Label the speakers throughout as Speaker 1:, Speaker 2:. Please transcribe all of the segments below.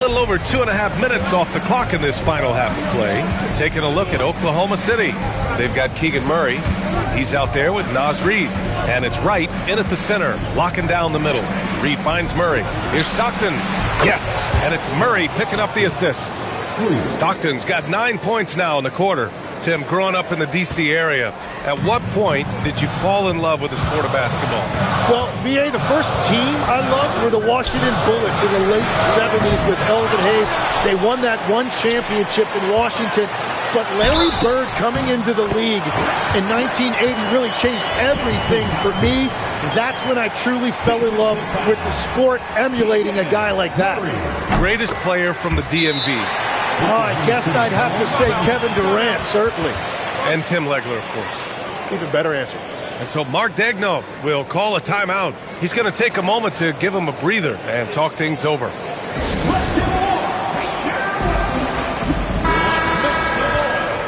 Speaker 1: little over 2.5 minutes off the clock in this final half of play. Taking a look at Oklahoma City. They've got Keegan Murray. He's out there with Naz Reid. And it's Wright in at the center, locking down the middle. Reid finds Murray. Here's Stockton. Yes, and it's Murray picking up the assist. Stockton's got 9 points now in the quarter. Tim, growing up in the D.C. area, at what point did you fall in love with the sport of basketball?
Speaker 2: Well, VA, the first team I loved were the Washington Bullets in the late 70s with Elvin Hayes. They won that one championship in Washington. But Larry Bird coming into the league in 1980 really changed everything for me. That's when I truly fell in love with the sport, emulating a guy like that.
Speaker 1: Greatest player from the DMV?
Speaker 2: I guess I'd have to say Kevin Durant, certainly.
Speaker 1: And Tim Legler, of course.
Speaker 2: Even better answer.
Speaker 1: And so Mark Daigneault will call a timeout. He's going to take a moment to give him a breather and talk things over.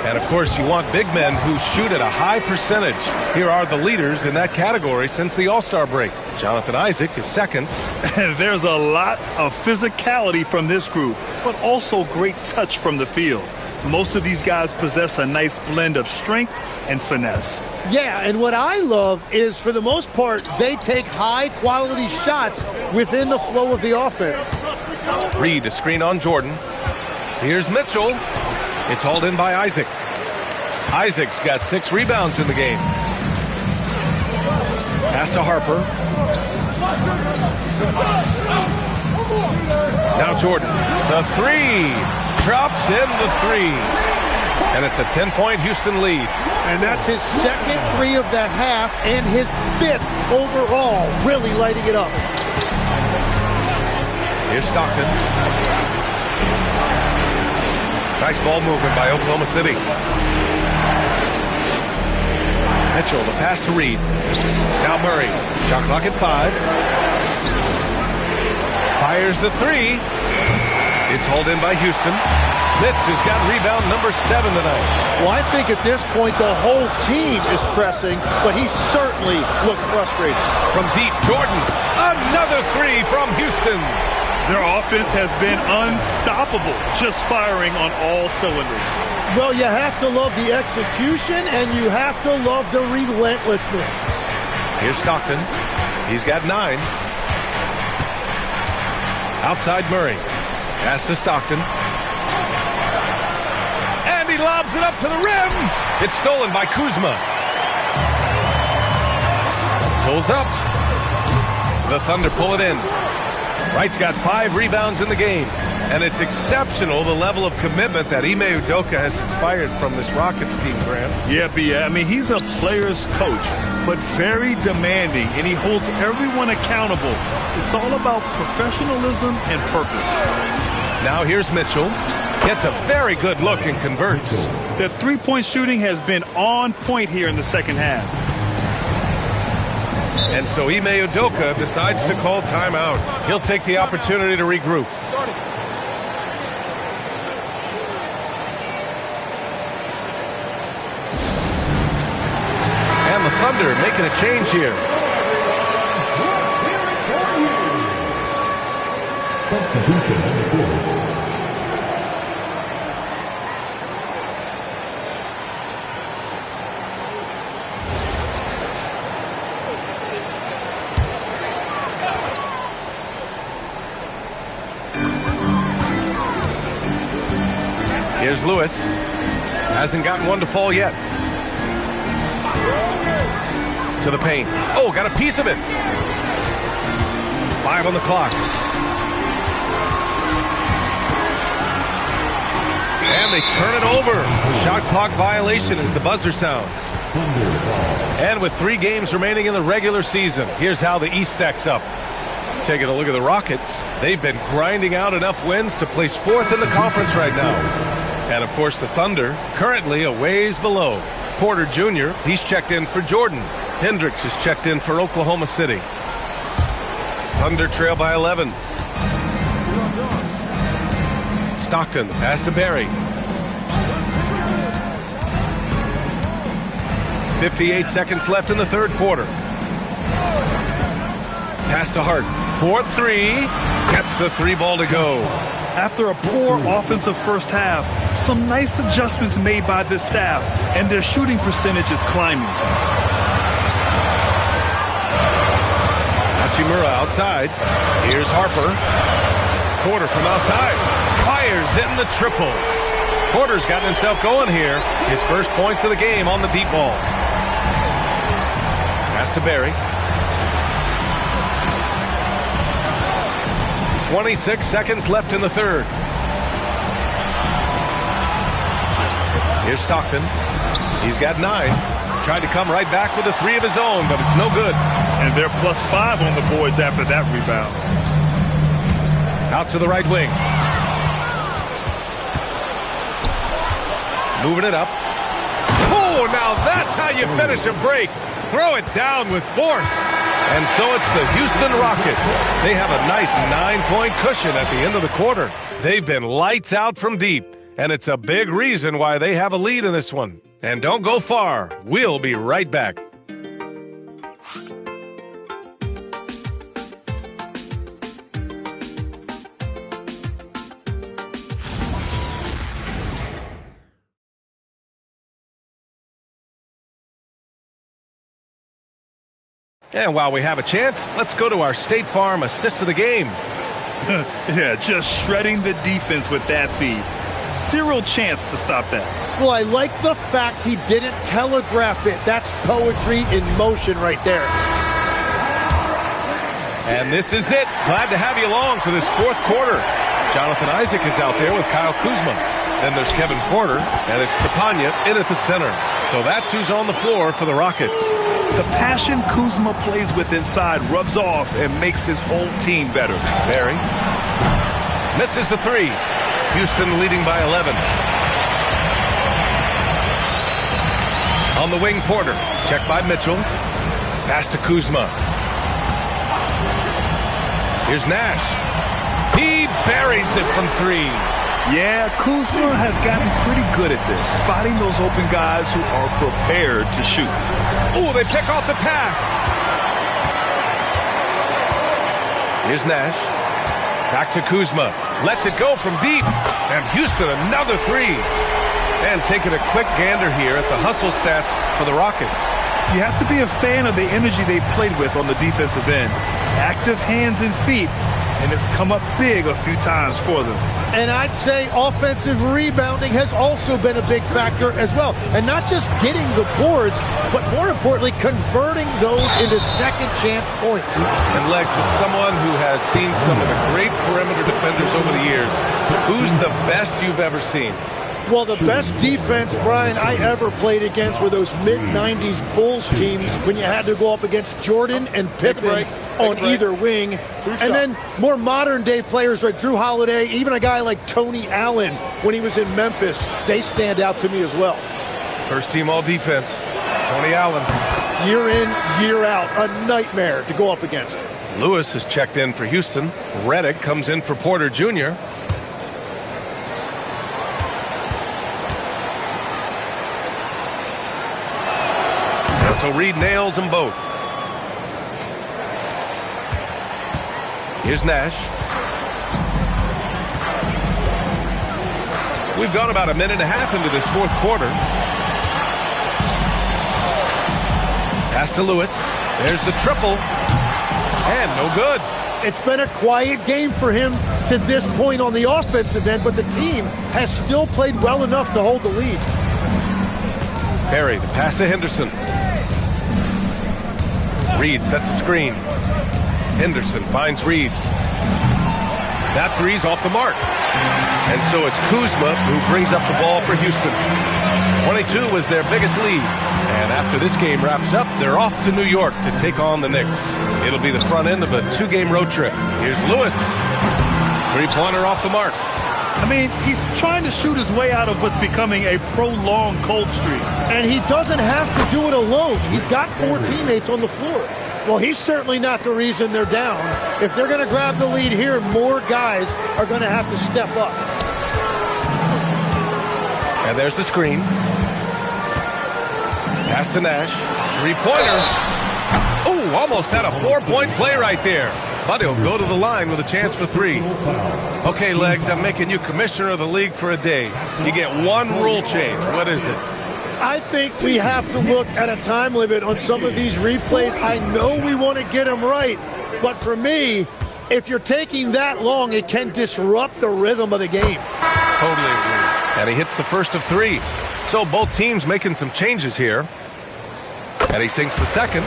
Speaker 1: And, of course, you want big men who shoot at a high percentage. Here are the leaders in that category since the All-Star break. Jonathan Isaac is second.
Speaker 3: There's a lot of physicality from this group, but also great touch from the field. Most of these guys possess a nice blend of strength and finesse.
Speaker 2: Yeah, and what I love is, for the most part, they take high-quality shots within the flow of the offense.
Speaker 1: Reid, a screen on Jordan. Here's Mitchell. It's hauled in by Isaac. Isaac's got 6 rebounds in the game. Pass to Harper. Now Jordan. The three. Drops in the three. And it's a 10-point Houston lead.
Speaker 2: And that's his second three of the half and his 5th overall, really lighting it up.
Speaker 1: Here's Stockton. Nice ball movement by Oklahoma City. Mitchell, the pass to Reid. Now Murray. Shot clock at 5. Fires the three. It's hauled in by Houston. Smith has got rebound number 7 tonight.
Speaker 2: Well, I think at this point the whole team is pressing, but he certainly looks frustrated.
Speaker 1: From deep, Jordan. Another three from Houston.
Speaker 3: Their offense has been unstoppable, just firing on all cylinders.
Speaker 2: Well, you have to love the execution, and you have to love the relentlessness.
Speaker 1: Here's Stockton. He's got 9. Outside Murray. Pass to Stockton. And he lobs it up to the rim. It's stolen by Kuzma. Pulls up. The Thunder pull it in. Wright's got 5 rebounds in the game. And it's exceptional, the level of commitment that Ime Udoka has inspired from this Rockets team, Graham.
Speaker 3: Yeah, I mean, he's a player's coach, but very demanding, and he holds everyone accountable. It's all about professionalism and purpose.
Speaker 1: Now here's Mitchell. Gets a very good look and converts.
Speaker 3: The three-point shooting has been on point here in the second half.
Speaker 1: And so Ime Udoka decides to call timeout. He'll take the opportunity to regroup. And the Thunder making a change here.
Speaker 4: Substitution number 4.
Speaker 1: Here's Lewis. Hasn't gotten one to fall yet. To the paint. Oh, got a piece of it. 5 on the clock. And they turn it over. Shot clock violation as the buzzer sounds. And with 3 games remaining in the regular season, here's how the East stacks up. Taking a look at the Rockets. They've been grinding out enough wins to place 4th in the conference right now. And, of course, the Thunder currently a ways below. Porter Jr., he's checked in for Jordan. Hendricks is checked in for Oklahoma City. Thunder trail by 11. Stockton, pass to Barry. 58 seconds left in the third quarter. Pass to Hart. 4-3. Gets the 3 ball to go.
Speaker 3: After a poor offensive first half, some nice adjustments made by this staff, and their shooting percentage is climbing.
Speaker 1: Hachimura outside. Here's Harper. Porter from outside. Fires in the triple. Porter's gotten himself going here. His first points of the game on the deep ball. Pass to Barry. 26 seconds left in the third. Here's Stockton. He's got 9. Tried to come right back with a 3 of his own, but it's no good.
Speaker 3: And they're +5 on the boards after that rebound.
Speaker 1: Out to the right wing. Moving it up. Oh, now that's how you finish a break. Throw it down with force. And so it's the Houston Rockets. They have a nice 9-point cushion at the end of the quarter. They've been lights out from deep, and it's a big reason why they have a lead in this one. And don't go far. We'll be right back. And while we have a chance, let's go to our State Farm assist of the game.
Speaker 3: Yeah, just shredding the defense with that feed. Zero chance to stop that.
Speaker 2: Well, I like the fact he didn't telegraph it. That's poetry in motion right there.
Speaker 1: And this is it. Glad to have you along for this fourth quarter. Jonathan Isaac is out there with Kyle Kuzma. Then there's Kevin Porter, and it's Stepanya in at the center. So that's who's on the floor for the Rockets.
Speaker 3: The passion Kuzma plays with inside rubs off and makes his whole team better.
Speaker 1: Barry misses the 3. Houston leading by 11. On the wing, Porter. Checked by Mitchell. Pass to Kuzma. Here's Nash. He buries it from 3.
Speaker 3: Yeah, Kuzma has gotten pretty good at this, spotting those open guys who are prepared to shoot.
Speaker 1: Oh, they pick off the pass. Here's Nash. Back to Kuzma. Lets it go from deep. And Houston another 3. And taking a quick gander here at the hustle stats for the Rockets.
Speaker 3: You have to be a fan of the energy they've played with on the defensive end. Active hands and feet, and it's come up big a few times for them.
Speaker 2: And I'd say offensive rebounding has also been a big factor as well. And not just getting the boards, but more importantly, converting those into second chance points.
Speaker 1: And Lex, is someone who has seen some of the great perimeter defenders over the years. Who's the best you've ever seen?
Speaker 2: Well, the best defense, Brian, I ever played against were those mid-90s Bulls teams when you had to go up against Jordan and Pippen on either wing. And then more modern-day players like Drew Holiday, even a guy like Tony Allen when he was in Memphis, they stand out to me as well.
Speaker 1: First team all defense, Tony Allen.
Speaker 2: Year in, year out, a nightmare to go up against.
Speaker 1: Lewis has checked in for Houston. Redick comes in for Porter Jr. So Reed nails them both. Here's Nash. We've gone about a minute and a half into this fourth quarter. Pass to Lewis. There's the triple. And no good.
Speaker 2: It's been a quiet game for him to this point on the offensive end, but the team has still played well enough to hold the lead.
Speaker 1: Barry, the pass to Henderson. Reed sets a screen. Henderson finds Reed. That three's off the mark. And so it's Kuzma who brings up the ball for Houston. 22 was their biggest lead. And after this game wraps up, they're off to New York to take on the Knicks. It'll be the front end of a 2-game road trip. Here's Lewis. Three-pointer off the mark.
Speaker 3: I mean, he's trying to shoot his way out of what's becoming a prolonged cold streak.
Speaker 2: And he doesn't have to do it alone. He's got 4 teammates on the floor. Well, he's certainly not the reason they're down. If they're going to grab the lead here, more guys are going to have to step up.
Speaker 1: And there's the screen. Pass to Nash. Three-pointer. Oh, almost had a 4-point play right there. but he'll go to the line with a chance for 3. Okay, Legs, I'm making you commissioner of the league for a day. You get one rule change. What is it?
Speaker 2: I think we have to look at a time limit on some of these replays. I know we want to get them right, but for me, if you're taking that long, it can disrupt the rhythm of the game.
Speaker 1: Totally agree. And he hits the first of 3. So both teams making some changes here. And he sinks the second.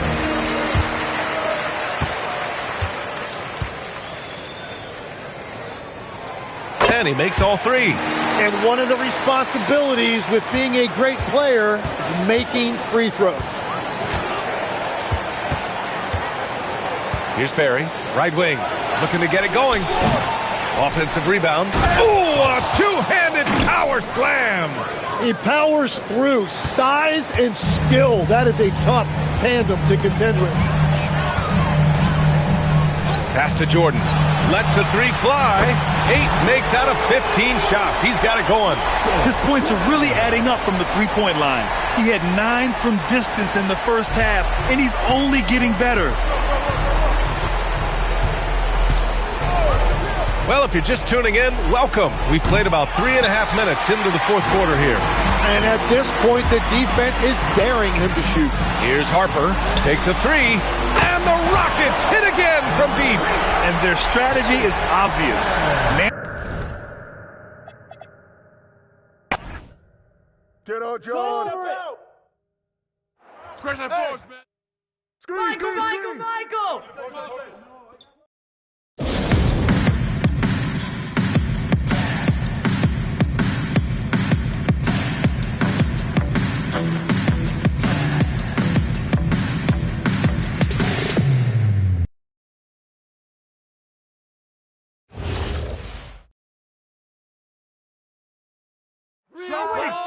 Speaker 1: And he makes all 3.
Speaker 2: And one of the responsibilities with being a great player is making free throws.
Speaker 1: Here's Barry, right wing, looking to get it going. Offensive rebound. Ooh, a two-handed power slam.
Speaker 2: He powers through. Size and skill. That is a tough tandem to contend with.
Speaker 1: Pass to Jordan. Lets the 3 fly. 8 makes out of 15 shots. He's got it going.
Speaker 3: His points are really adding up from the three-point line. He had 9 from distance in the first half, and he's only getting better.
Speaker 1: Well, if you're just tuning in, welcome. We played about 3.5 minutes into the fourth quarter here.
Speaker 2: And at this point, the defense is daring him to shoot.
Speaker 1: Here's Harper, takes a 3, and the Rockets hit again from deep.
Speaker 3: And their strategy is obvious.
Speaker 5: Get out, John. Pressure force, man. Screen.
Speaker 6: Michael!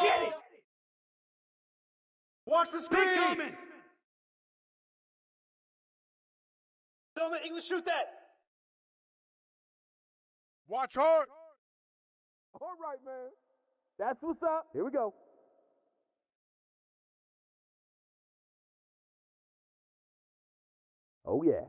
Speaker 6: Get it!
Speaker 5: Watch the screen.
Speaker 6: Don't let English shoot that!
Speaker 5: Watch hard.
Speaker 6: All right, man. That's what's up. Here we go. Oh, yeah.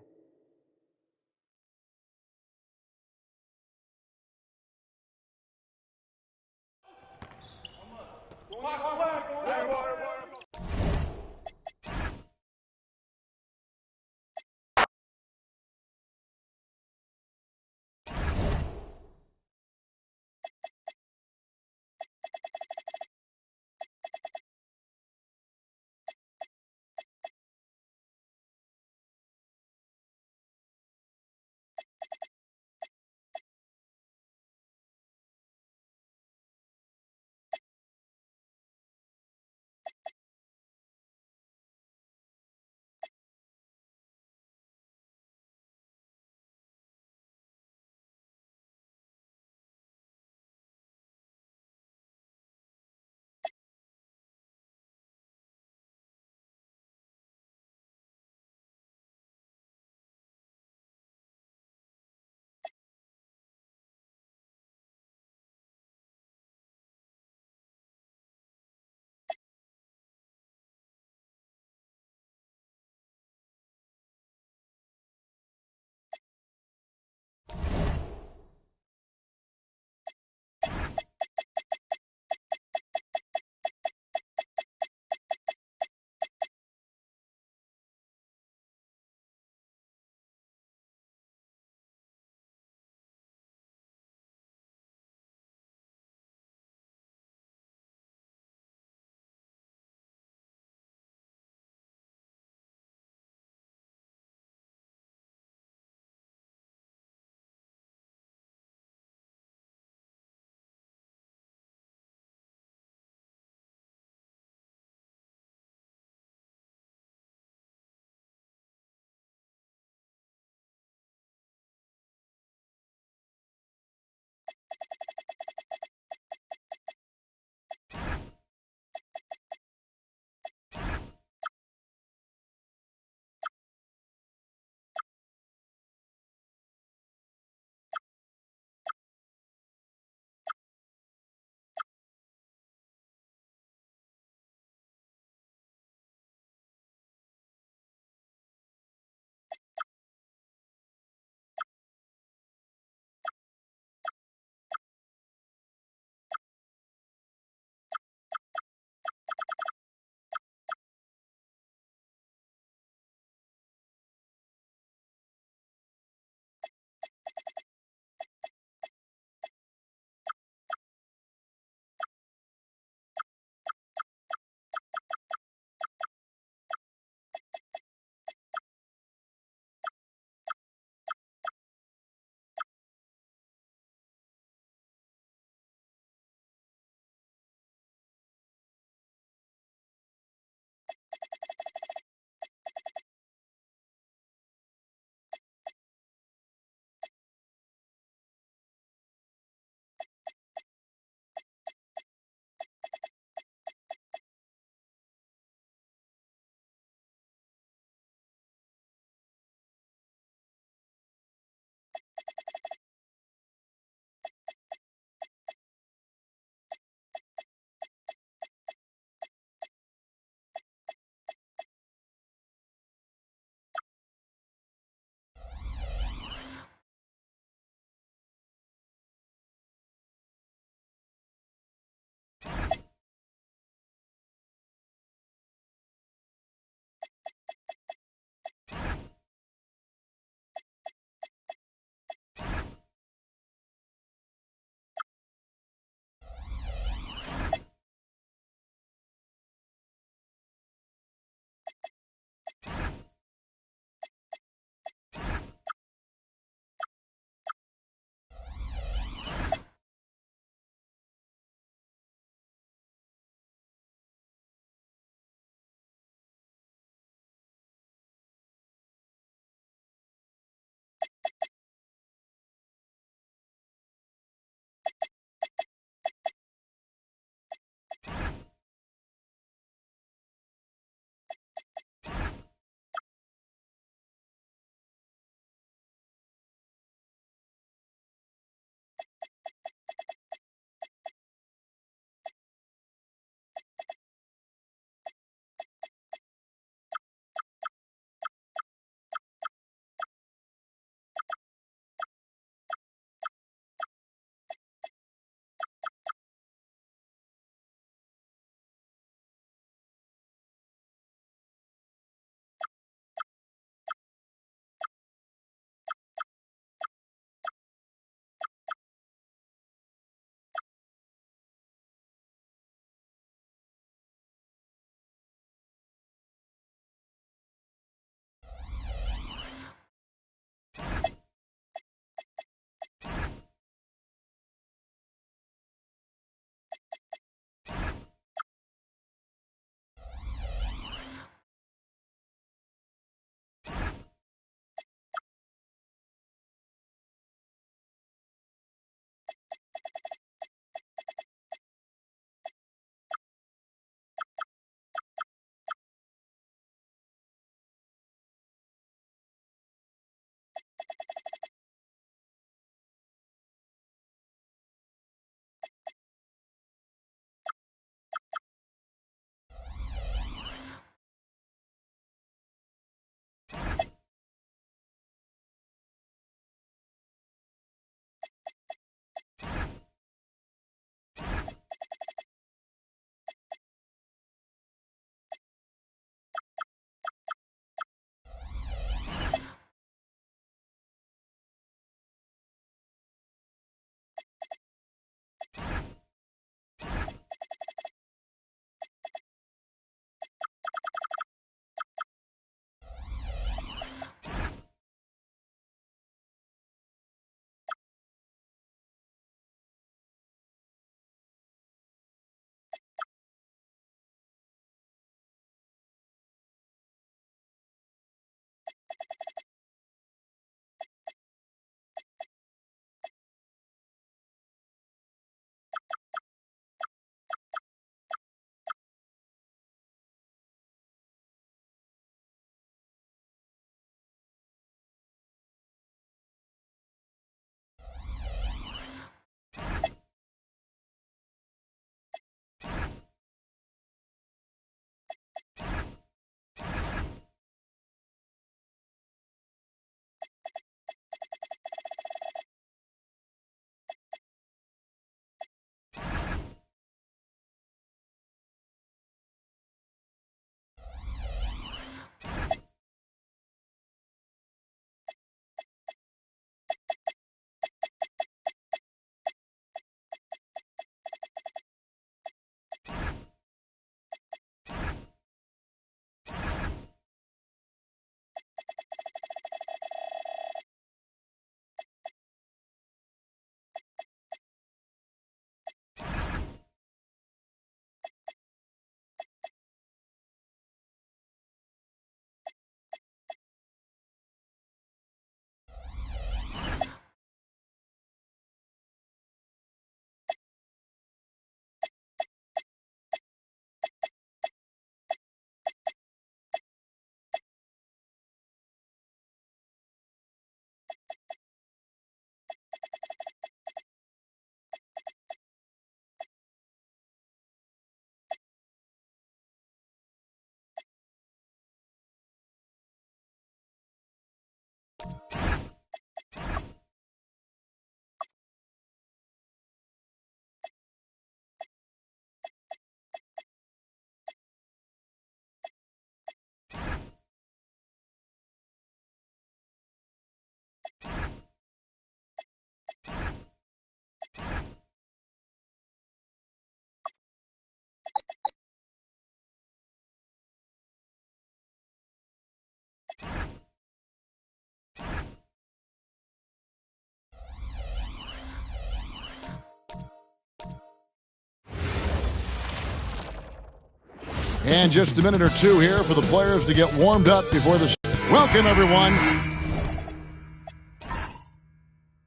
Speaker 7: And just a minute or two here for the players to get warmed up before the Welcome, everyone.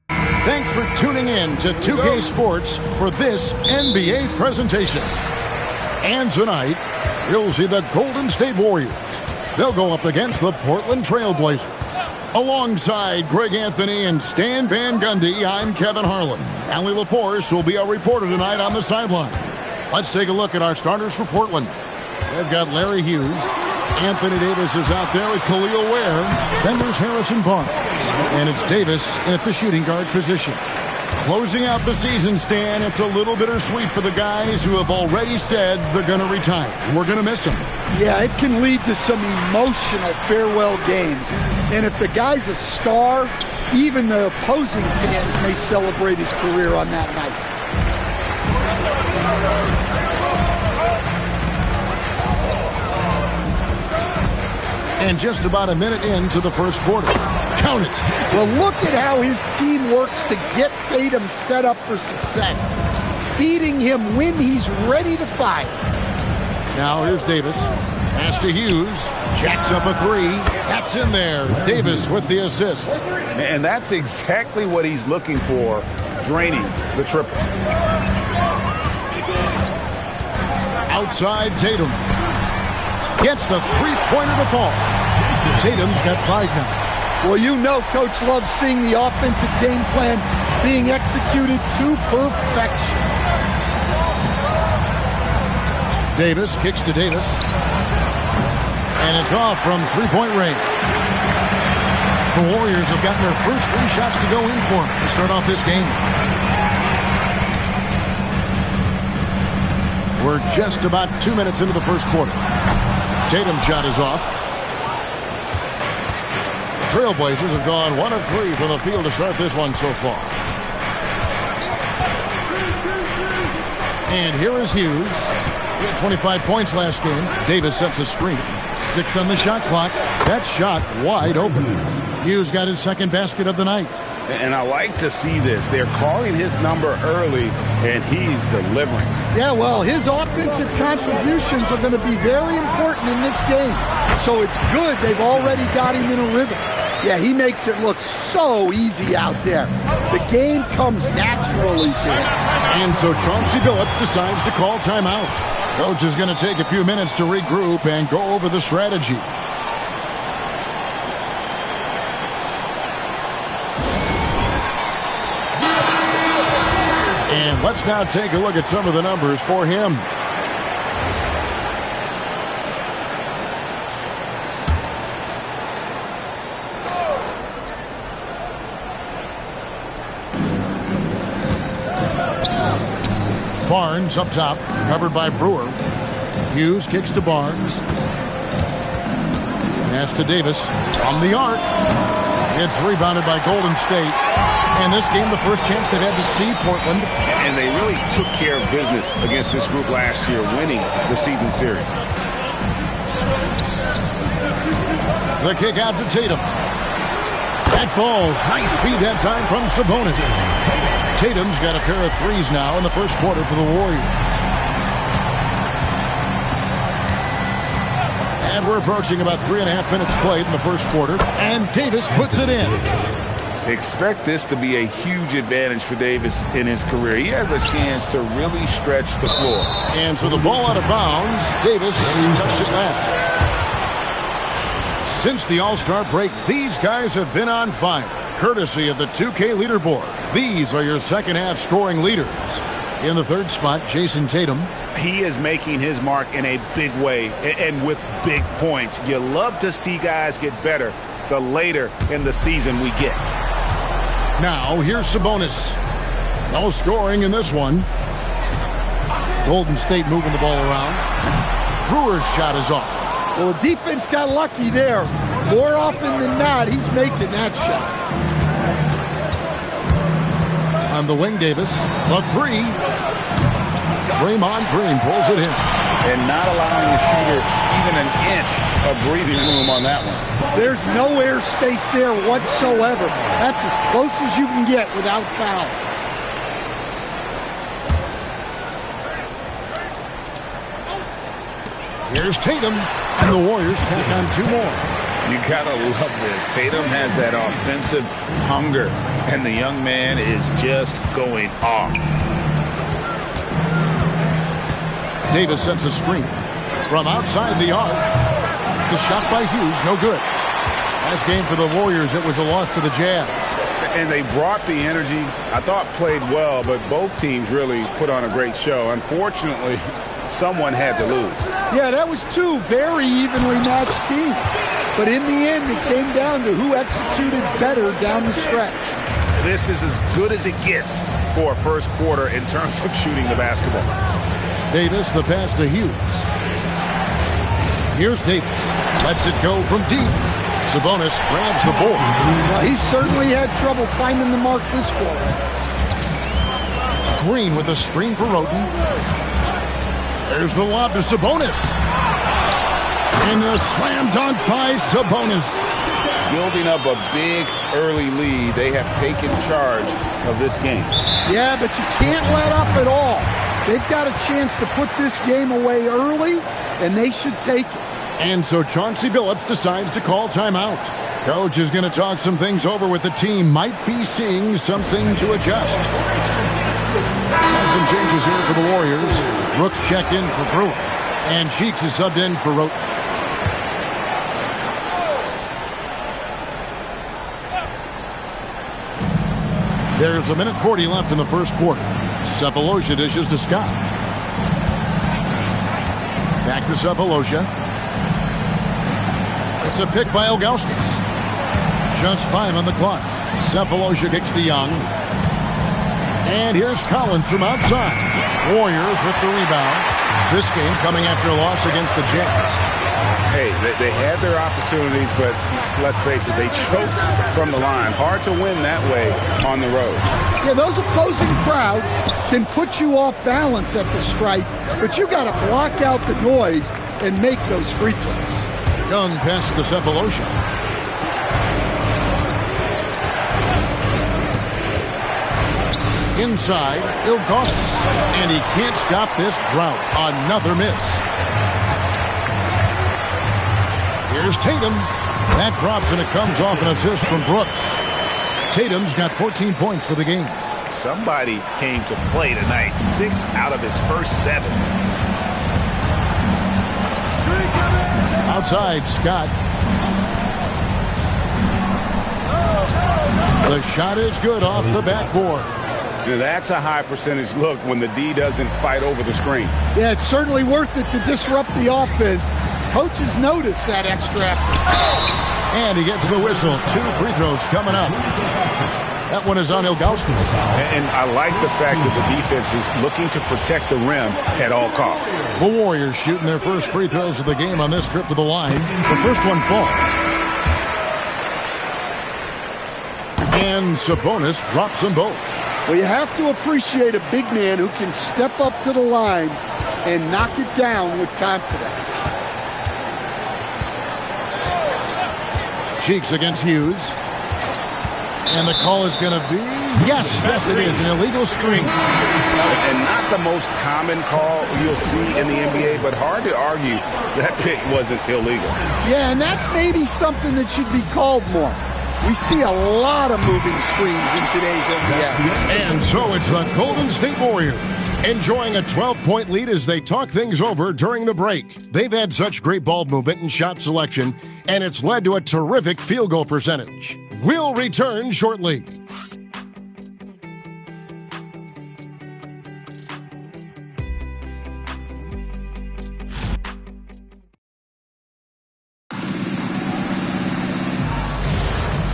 Speaker 7: Thanks for tuning in to 2K Sports for this NBA presentation. And tonight, you'll see the Golden State Warriors. They'll go up against the Portland Trail Blazers. Alongside Greg Anthony and Stan Van Gundy, I'm Kevin Harlan. Allie LaForce will be our reporter tonight on the sideline. Let's take a look at our starters for Portland. They've got Larry Hughes. Anthony Davis is out there with Khalil Ware. Then there's Harrison Barnes. And it's Davis at the shooting guard position. Closing out the season, Stan, it's a little bittersweet for the guys who have already said they're going to retire. We're going to miss them.
Speaker 8: Yeah, it can lead to some emotional farewell games. And if the guy's a star, even the opposing fans may celebrate his career on that night.
Speaker 7: And just about a minute into the first quarter. Count it.
Speaker 8: Well, look at how his team works to get Tatum set up for success. Feeding him when he's ready to fire.
Speaker 7: Now here's Davis. Pass to Hughes. Jacks up a three. That's in there. Davis with the assist.
Speaker 9: And that's exactly what he's looking for, draining the triple.
Speaker 7: Outside Tatum. Gets the three-pointer to fall. Tatum's got 5 now.
Speaker 8: Well, you know Coach loves seeing the offensive game plan being executed to perfection.
Speaker 7: Davis kicks to Davis. And it's off from three-point range. The Warriors have gotten their first 3 shots to go in for them to start off this game. We're just about 2 minutes into the first quarter. Tatum's shot is off. The Trailblazers have gone 1 of 3 from the field to start this one so far. And here is Hughes. He had 25 points last game. Davis sets a screen. 6 on the shot clock. That shot wide open. Hughes got his second basket of the night.
Speaker 9: And I like to see this. They're calling his number early, and he's delivering.
Speaker 8: Yeah, well, his offensive contributions are going to be very important in this game. So it's good they've already got him in a rhythm. Yeah, he makes it look so easy out there. The game comes naturally to him.
Speaker 7: And so Chauncey Billups decides to call timeout. Coach is going to take a few minutes to regroup and go over the strategy. And let's now take a look at some of the numbers for him. Barnes up top, covered by Brewer. Hughes kicks to Barnes. Pass to Davis from the arc. It's rebounded by Golden State. And this game, the first chance they've had to see Portland.
Speaker 9: And they really took care of business against this group last year, winning the season series.
Speaker 7: The kick out to Tatum. That falls. Nice feed that time from Sabonis. Tatum's got a pair of threes now in the first quarter for the Warriors. And we're approaching about 3.5 minutes played in the first quarter. And Davis puts it in.
Speaker 9: Expect this to be a huge advantage for Davis in his career. He has a chance to really stretch the floor.
Speaker 7: And so the ball out of bounds. Davis touched it last. Since the All-Star break, these guys have been on fire. Courtesy of the 2K leaderboard. These are your second-half scoring leaders. In the third spot, Jason Tatum.
Speaker 9: He is making his mark in a big way and with big points. You love to see guys get better, the later in the season we get.
Speaker 7: Now, here's Sabonis. No scoring in this one. Golden State moving the ball around. Brewer's shot is off.
Speaker 8: Well, the defense got lucky there. More often than not, he's making that shot.
Speaker 7: On the wing, Davis. A three. Draymond Green pulls it in.
Speaker 9: And not allowing the shooter even an inch of breathing room on that one.
Speaker 8: There's no air space there whatsoever. That's as close as you can get without foul.
Speaker 7: Here's Tatum, and the Warriors tack on 2 more.
Speaker 9: You gotta love this. Tatum has that offensive hunger, and the young man is just going off.
Speaker 7: Davis sets a screen from outside the arc. The shot by Hughes, no good. Last game for the Warriors, it was a loss to the Jazz.
Speaker 9: And they brought the energy. I thought played well, but both teams really put on a great show. Unfortunately, someone had to lose.
Speaker 8: Yeah, that was 2 very evenly matched teams. But in the end, it came down to who executed better down the stretch.
Speaker 9: This is as good as it gets for a first quarter in terms of shooting the basketball.
Speaker 7: Davis, the pass to Hughes. Here's Davis. Lets it go from deep. Sabonis grabs the board.
Speaker 8: Well, he certainly had trouble finding the mark this quarter.
Speaker 7: Green with a screen for Roten. There's the lob to Sabonis. And a slam dunk by Sabonis.
Speaker 9: Building up a big early lead, they have taken charge of this game.
Speaker 8: Yeah, but you can't let up at all. They've got a chance to put this game away early, and they should take it.
Speaker 7: And so Chauncey Billups decides to call timeout. Coach is going to talk some things over with the team. Might be seeing something to adjust. And some changes here for the Warriors. Brooks checked in for Brewer. And Cheeks is subbed in for Roten. There's 1:40 left in the first quarter. Sefolosha dishes to Scott. Back to Sefolosha. It's a pick by Ilgauskas. Just 5 on the clock. Sefolosha kicks to Young. And here's Collins from outside. Warriors with the rebound. This game coming after a loss against the Jazz.
Speaker 9: Hey, they had their opportunities, but let's face it, they choked from the line. Hard to win that way on the road.
Speaker 8: Yeah, those opposing crowds can put you off balance at the stripe, but you got to block out the noise and make those free throws.
Speaker 7: Young pass to Sefolosha. Inside, Ilgauskas. And he can't stop this drought. Another miss. Here's Tatum. That drops and it comes off an assist from Brooks. Tatum's got 14 points for the game.
Speaker 9: Somebody came to play tonight. 6 out of his first 7.
Speaker 7: Outside, Scott. The shot is good off the backboard.
Speaker 9: Now that's a high percentage look when the D doesn't fight over the screen.
Speaker 8: Yeah, it's certainly worth it to disrupt the offense. Coaches notice that extra effort.
Speaker 7: And he gets the whistle. 2 free throws coming up. That one is on Ilgauskas.
Speaker 9: And I like the fact that the defense is looking to protect the rim at all costs.
Speaker 7: The Warriors shooting their first free throws of the game on this trip to the line. The first one falls. And Sabonis drops them both.
Speaker 8: Well, you have to appreciate a big man who can step up to the line and knock it down with confidence.
Speaker 7: Cheeks against Hughes. And the call is going to be, yes, it is, an illegal screen.
Speaker 9: And not the most common call you'll see in the NBA, but hard to argue that pick wasn't illegal.
Speaker 8: Yeah, and that's maybe something that should be called more. We see a lot of moving screens in today's NBA.
Speaker 7: And so it's the Golden State Warriors enjoying a 12-point lead as they talk things over during the break. They've had such great ball movement and shot selection, and it's led to a terrific field goal percentage. We'll return shortly.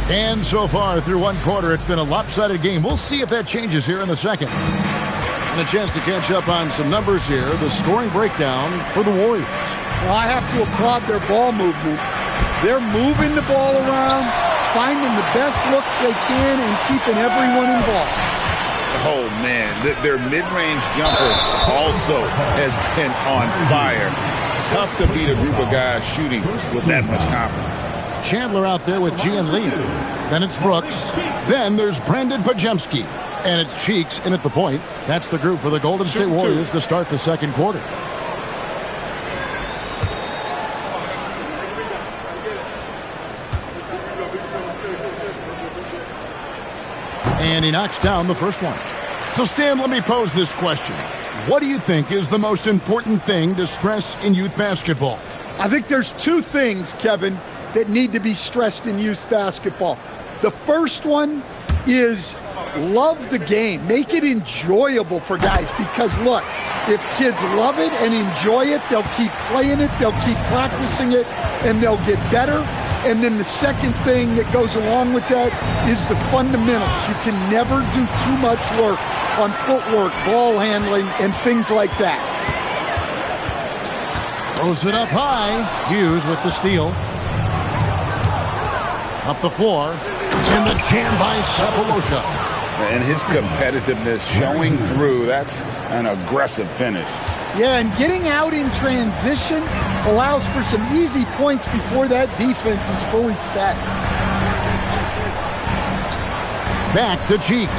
Speaker 7: And so far through one quarter, it's been a lopsided game. We'll see if that changes here in the second. And a chance to catch up on some numbers here. The scoring breakdown for the Warriors.
Speaker 8: Well, I have to applaud their ball movement. They're moving the ball around, finding the best looks they can, and keeping everyone involved.
Speaker 9: Oh, man. Their mid-range jumper also has been on fire. Tough to beat a group of guys shooting with that much confidence.
Speaker 7: Chandler out there with Gian Lee. Then it's Brooks. Then there's Brandon Podziemski. And it's Cheeks in at the point. That's the group for the Golden State Warriors to start the second quarter. And he knocks down the first one. So, Stan, let me pose this question. What do you think is the most important thing to stress in youth basketball?
Speaker 8: I think there's two things, Kevin, that need to be stressed in youth basketball. The first one is love the game. Make it enjoyable for guys, because, look, if kids love it and enjoy it, they'll keep playing it, they'll keep practicing it, and they'll get better. And then the second thing that goes along with that is the fundamentals. You can never do too much work on footwork, ball handling, and things like that.
Speaker 7: Throws it up high. Hughes with the steal. Up the floor. In the jam by Sefolosha.
Speaker 9: And his competitiveness showing through. That's an aggressive finish.
Speaker 8: Yeah, and getting out in transition allows for some easy points before that defense is fully set.
Speaker 7: Back to Cheeks.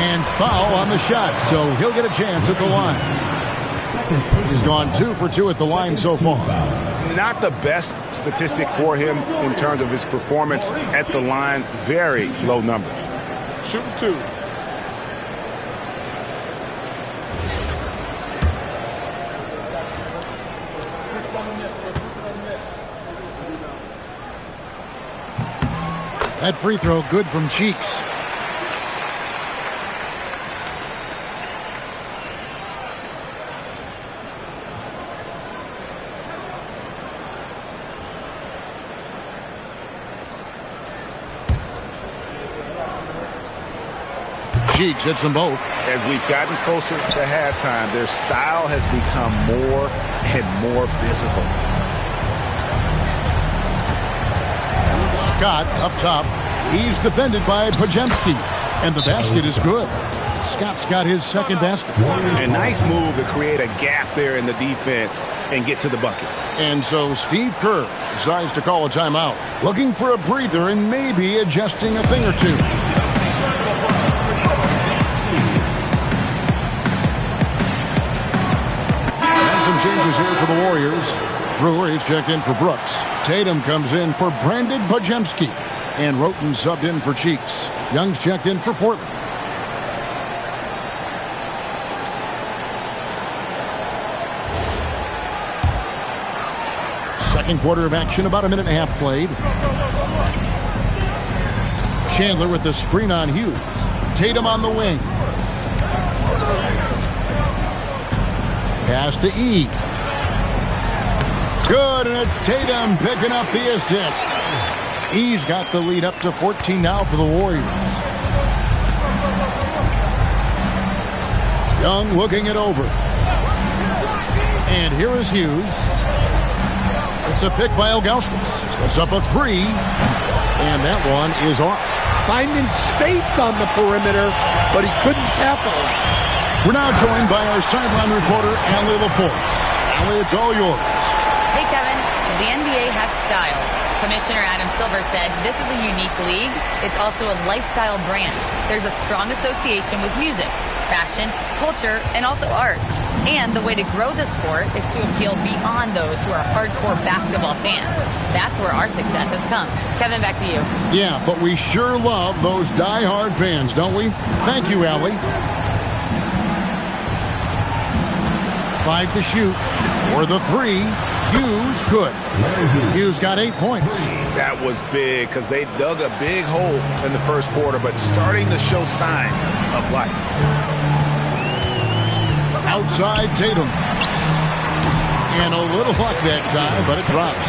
Speaker 7: And foul on the shot, so he'll get a chance at the line. He's gone 2 for 2 at the line so far.
Speaker 9: Not the best statistic for him in terms of his performance at the line. Very low numbers.
Speaker 5: Shooting 2.
Speaker 7: That free throw good from Cheeks. Cheeks hits them both.
Speaker 9: As we've gotten closer to halftime, their style has become more and more physical.
Speaker 7: Scott up top. He's defended by Podziemski. And the basket is good. Scott's got his second basket.
Speaker 9: A nice move to create a gap there in the defense and get to the bucket.
Speaker 7: And so Steve Kerr decides to call a timeout. Looking for a breather and maybe adjusting a thing or two. Some changes here for the Warriors. Brewer is checked in for Brooks. Tatum comes in for Brandon Podziemski. And Roten subbed in for Cheeks. Young's checked in for Portland. Second quarter of action, about a minute and a half played. Chandler with the screen on Hughes. Tatum on the wing. Pass to E. Good, and it's Tatum picking up the assist. E's got the lead up to 14 now for the Warriors. Young looking it over. And here is Hughes. It's a pick by Ilgauskas. It's up a 3. And that one is off.
Speaker 8: Finding space on the perimeter, but he couldn't capitalize.
Speaker 7: We're now joined by our sideline reporter, Allie LaForce. Allie, it's all yours.
Speaker 10: Hey, Kevin. The NBA has style. Commissioner Adam Silver said this is a unique league. It's also a lifestyle brand. There's a strong association with music, fashion, culture, and also art. And the way to grow the sport is to appeal beyond those who are hardcore basketball fans. That's where our success has come. Kevin, back to you.
Speaker 7: Yeah, but we sure love those die-hard fans, don't we? Thank you, Allie. 5 to shoot. For the 3, Hughes good. Hughes got 8 points.
Speaker 9: That was big because they dug a big hole in the first quarter, but starting to show signs of life.
Speaker 7: Outside Tatum. And a little luck that time, but it drops.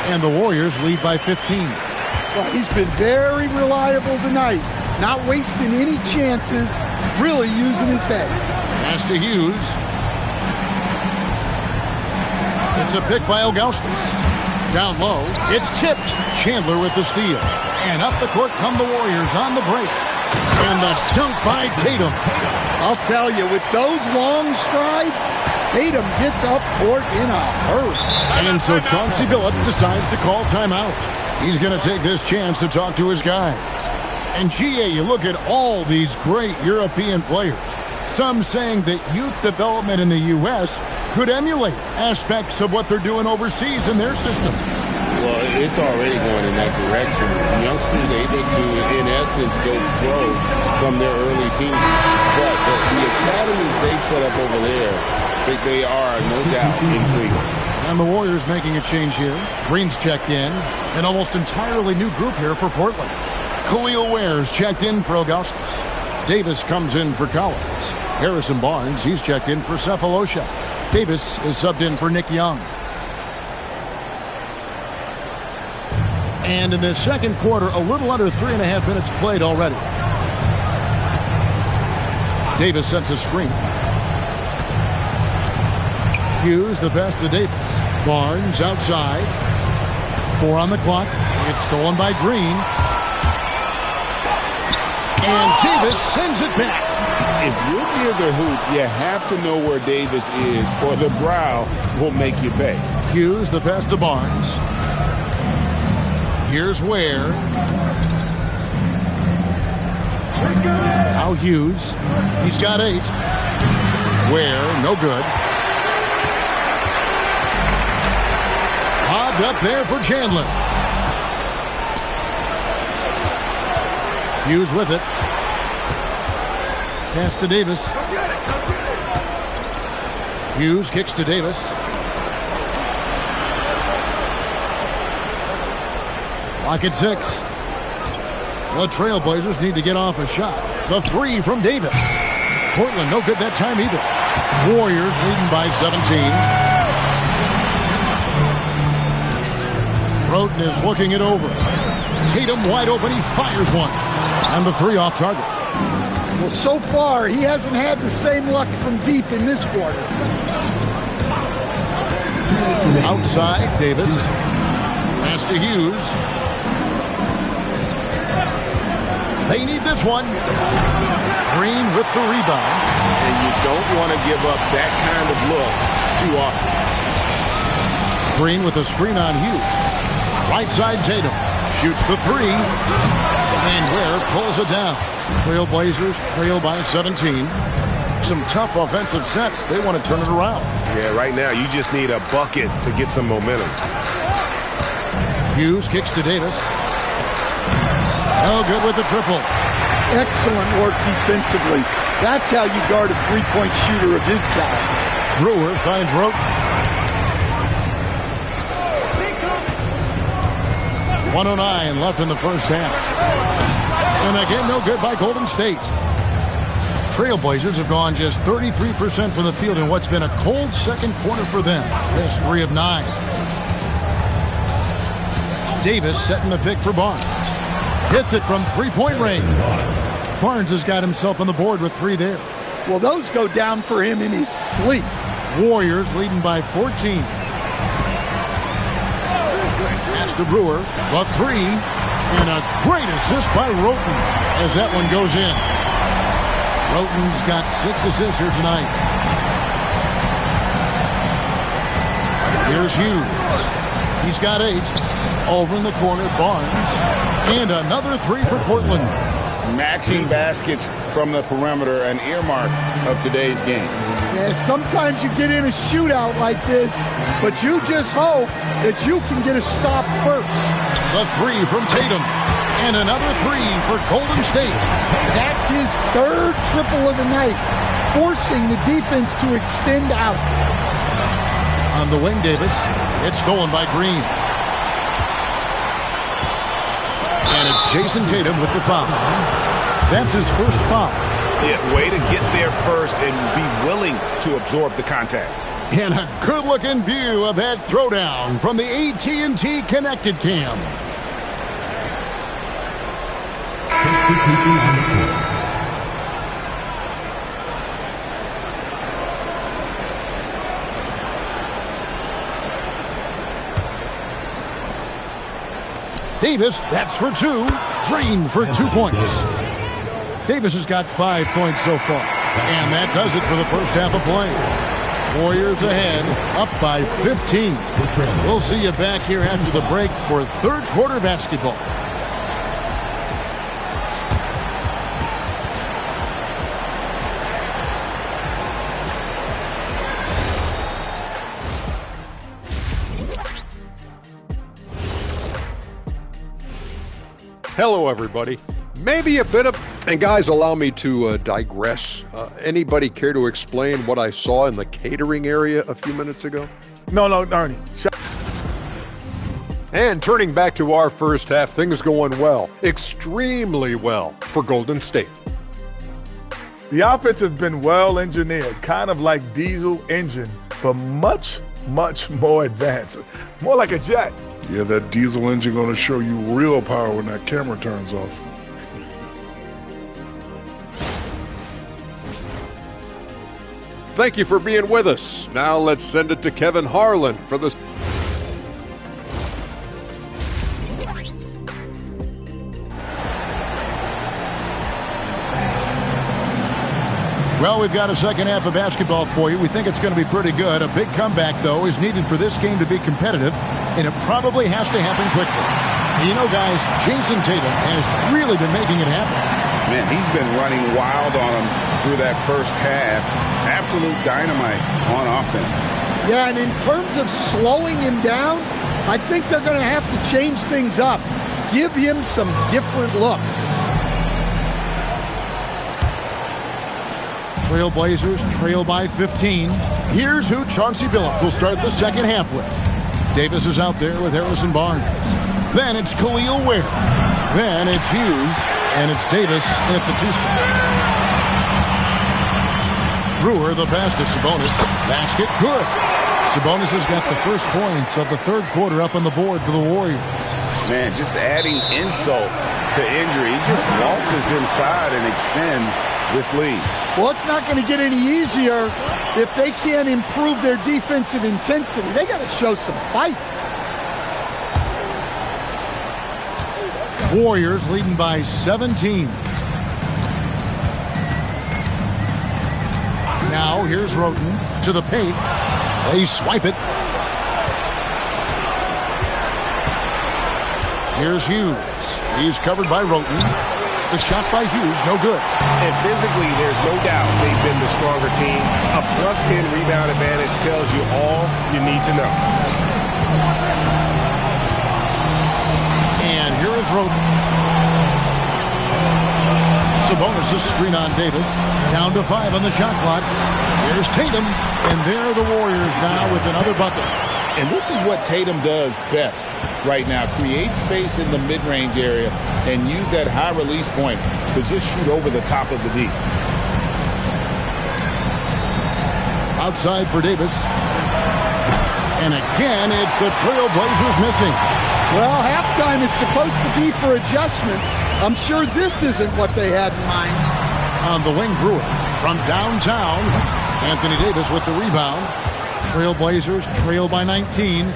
Speaker 7: And the Warriors lead by 15.
Speaker 8: Well, he's been very reliable tonight. Not wasting any chances, really using his head.
Speaker 7: Pass to Hughes. It's a pick by Ilgauskas. Down low, it's tipped. Chandler with the steal. And up the court come the Warriors on the break. And the dunk by Tatum.
Speaker 8: I'll tell you, with those long strides, Tatum gets up court in a hurry.
Speaker 7: And so Chauncey Billups decides to call timeout. He's going to take this chance to talk to his guys. And GA, you look at all these great European players. Some saying that youth development in the U.S. could emulate aspects of what they're doing overseas in their system.
Speaker 9: Well, it's already going in that direction. Youngsters able to, in essence, go pro from their early teens. But the academies they've set up over there, they are, no doubt, intriguing.
Speaker 7: And the Warriors making a change here. Green's checked in. An almost entirely new group here for Portland. Khalil Ware's checked in for Ilgauskas. Davis comes in for Collins. Harrison Barnes, he's checked in for Cephalosha. Davis is subbed in for Nick Young. And in the second quarter, a little under 3.5 minutes played already. Davis sets a screen. Hughes, the pass to Davis. Barnes outside. 4 on the clock. It's stolen by Green. And Davis sends it back.
Speaker 9: If you're near the hoop, you have to know where Davis is, or the brow will make you pay.
Speaker 7: Hughes, the pass to Barnes. Here's Ware. Now Hughes. He's got 8. Ware, no good. Lobbed up there for Chandler. Hughes with it. Pass to Davis. Hughes kicks to Davis. Clock at 6. The Trailblazers need to get off a shot. The 3 from Davis. Portland no good that time either. Warriors leading by 17. Roten is looking it over. Tatum wide open. He fires one. And the 3 off target.
Speaker 8: Well, so far, he hasn't had the same luck from deep in this quarter.
Speaker 7: Outside, Davis. Pass to Hughes. They need this one. Green with the rebound.
Speaker 9: And you don't want to give up that kind of look too often.
Speaker 7: Green with a screen on Hughes. Right side, Tatum. Shoots the 3. And Ware pulls it down. Trailblazers trail by 17. Some tough offensive sets. They want to turn it around.
Speaker 5: Yeah, right now you just need a bucket to get some momentum.
Speaker 7: Hughes kicks to Davis. No good with the triple.
Speaker 8: Excellent work defensively. That's how you guard a three-point shooter of his caliber.
Speaker 7: Brewer finds Roten. 1:09 left in the first half. And again, no good by Golden State. Trailblazers have gone just 33% from the field in what's been a cold second quarter for them. That's 3 of 9. Davis setting the pick for Barnes. Hits it from three-point range. Barnes has got himself on the board with 3 there.
Speaker 8: Well, those go down for him in his sleep.
Speaker 7: Warriors leading by 14. Pass to Brewer. The 3. And a great assist by Roten as that one goes in. Roten's got 6 assists here tonight. Here's Hughes. He's got 8. Over in the corner, Barnes. And another 3 for Portland.
Speaker 9: Matching baskets from the perimeter, an earmark of today's game.
Speaker 8: Yeah, sometimes you get in a shootout like this, but you just hope that you can get a stop first.
Speaker 7: The 3 from Tatum. And another 3 for Golden State.
Speaker 8: That's his 3rd triple of the night, forcing the defense to extend out.
Speaker 7: On the wing, Davis. It's stolen by Green. And it's Jason Tatum with the foul. That's his first foul.
Speaker 5: Yeah, way to get there first and be willing to absorb the contact.
Speaker 7: And a good-looking view of that throwdown from the AT&T Connected Cam.
Speaker 4: Substitution on the court.
Speaker 7: Davis, that's for 2. Drained for 2 points. Davis has got 5 points so far. And that does it for the first half of play. Warriors ahead, up by 15. We'll see you back here after the break for third quarter basketball.
Speaker 11: Hello, everybody. Maybe a bit of, and guys, allow me to digress. Anybody care to explain what I saw in the catering area a few minutes ago?
Speaker 6: No, Ernie.
Speaker 11: And turning back to our first half, things going well, extremely well for Golden State.
Speaker 6: The offense has been well engineered, kind of like diesel engine, but much, much more advanced. More like a jet.
Speaker 12: Yeah, that diesel engine going to show you real power when that camera turns off.
Speaker 11: Thank you for being with us. Now let's send it to Kevin Harlan for the...
Speaker 7: Well, we've got a second half of basketball for you. We think it's going to be pretty good. A big comeback, though, is needed for this game to be competitive, and it probably has to happen quickly. You know, guys, Jason Tatum has really been making it happen.
Speaker 9: Man, he's been running wild on him through that first half. Absolute dynamite on offense.
Speaker 8: Yeah, and in terms of slowing him down, I think they're going to have to change things up. Give him some different looks.
Speaker 7: Trailblazers trail by 15. Here's who Chauncey Billups will start the second half with. Davis is out there with Harrison Barnes. Then it's Khalil Ware. Then it's Hughes. And it's Davis at the 2 spot. Brewer, the pass to Sabonis. Basket, good. Sabonis has got the first points of the third quarter up on the board for the Warriors.
Speaker 9: Man, just adding insult to injury. He just waltzes inside and extends this lead.
Speaker 8: Well, it's not going to get any easier if they can't improve their defensive intensity. They got to show some fight.
Speaker 7: Warriors leading by 17. Now here's Roten to the paint. They swipe it. Here's Hughes. He's covered by Roten. The shot by Hughes, no good.
Speaker 5: And physically, there's no doubt they've been the stronger team. A +10 rebound advantage tells you all you need to know.
Speaker 7: And here is Roten. Sabonis' screen on Davis. Down to 5 on the shot clock. Here's Tatum. And there are the Warriors now with another bucket.
Speaker 9: And this is what Tatum does best right now. Create space in the mid-range area and use that high release point to just shoot over the top of the D.
Speaker 7: Outside for Davis. And again, it's the Trailblazers missing.
Speaker 8: Well, halftime is supposed to be for adjustments. I'm sure this isn't what they had in mind.
Speaker 7: On the wing, Brewer. From downtown, Anthony Davis with the rebound. Trailblazers trail by 19.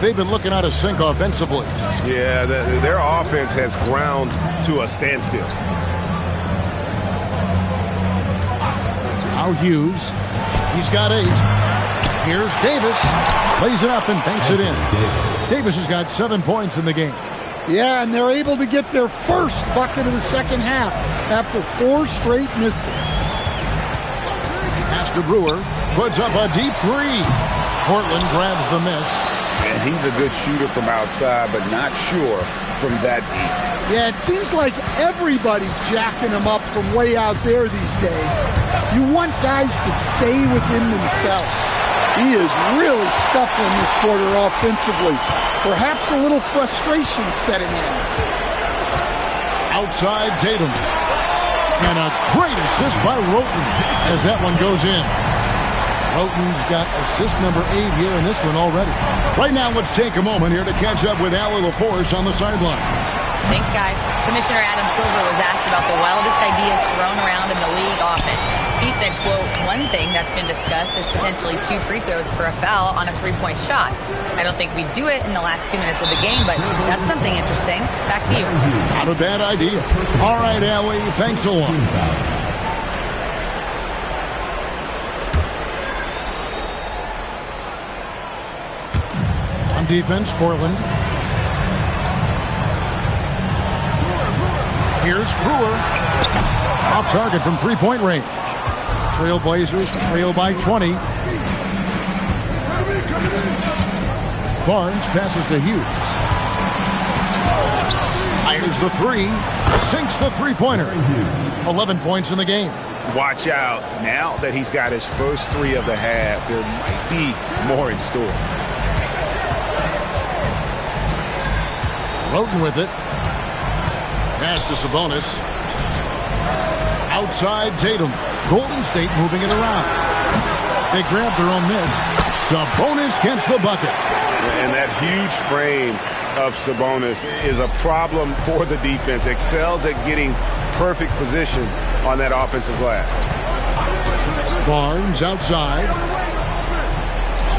Speaker 7: They've been looking out of sync offensively.
Speaker 5: Yeah, their offense has ground to a standstill.
Speaker 7: Now Hughes. He's got 8. Here's Davis. Plays it up and banks it in. Davis has got 7 points in the game.
Speaker 8: Yeah, and they're able to get their first bucket of the second half after 4 straight misses.
Speaker 7: Pass to Brewer. Puts up a deep 3. Portland grabs the miss.
Speaker 9: And he's a good shooter from outside, but not sure from that deep.
Speaker 8: Yeah, it seems like everybody's jacking him up from way out there these days. You want guys to stay within themselves. He is really scuffling this quarter offensively. Perhaps a little frustration setting in.
Speaker 7: Outside Tatum. And a great assist by Roten as that one goes in. Houghton's got assist number 8 here in this one already. Right now, let's take a moment here to catch up with Allie LaForce on the sideline.
Speaker 10: Thanks, guys. Commissioner Adam Silver was asked about the wildest ideas thrown around in the league office. He said, quote, one thing that's been discussed is potentially 2 free throws for a foul on a 3-point shot. I don't think we'd do it in the last 2 minutes of the game, but that's something interesting. Back to you.
Speaker 7: Not a bad idea. All right, Allie, thanks a lot. On defense, Portland. Here's Brewer. Off target from 3-point range. Trailblazers trail by 20. Barnes passes to Hughes. Fires the 3. Sinks the 3-pointer. 11 points in the game.
Speaker 5: Watch out. Now that he's got his first 3 of the half, there might be more in store.
Speaker 7: Houghton with it. Pass to Sabonis. Outside Tatum. Golden State moving it around. They grab their own miss. Sabonis gets the bucket.
Speaker 5: And that huge frame of Sabonis is a problem for the defense. Excels at getting perfect position on that offensive glass.
Speaker 7: Barnes outside.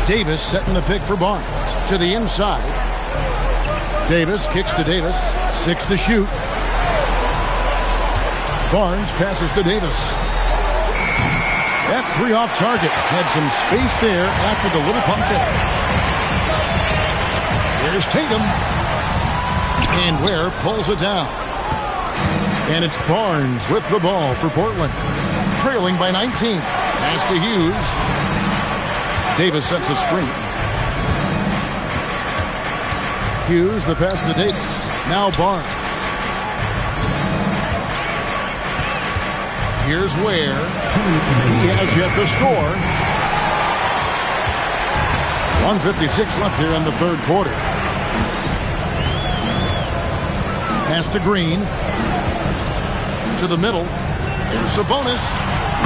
Speaker 7: Davis setting the pick for Barnes. To the inside. Davis kicks to Davis. 6 to shoot. Barnes passes to Davis. That 3 off target. Had some space there after the little pump fake. Here's Tatum. And Ware pulls it down. And it's Barnes with the ball for Portland. Trailing by 19. Pass to Hughes. Davis sets a screen. Hughes, the pass to Davis. Now Barnes. Here's Ware. He has yet to score. 1:56 left here in the third quarter. Pass to Green. To the middle. Here's Sabonis.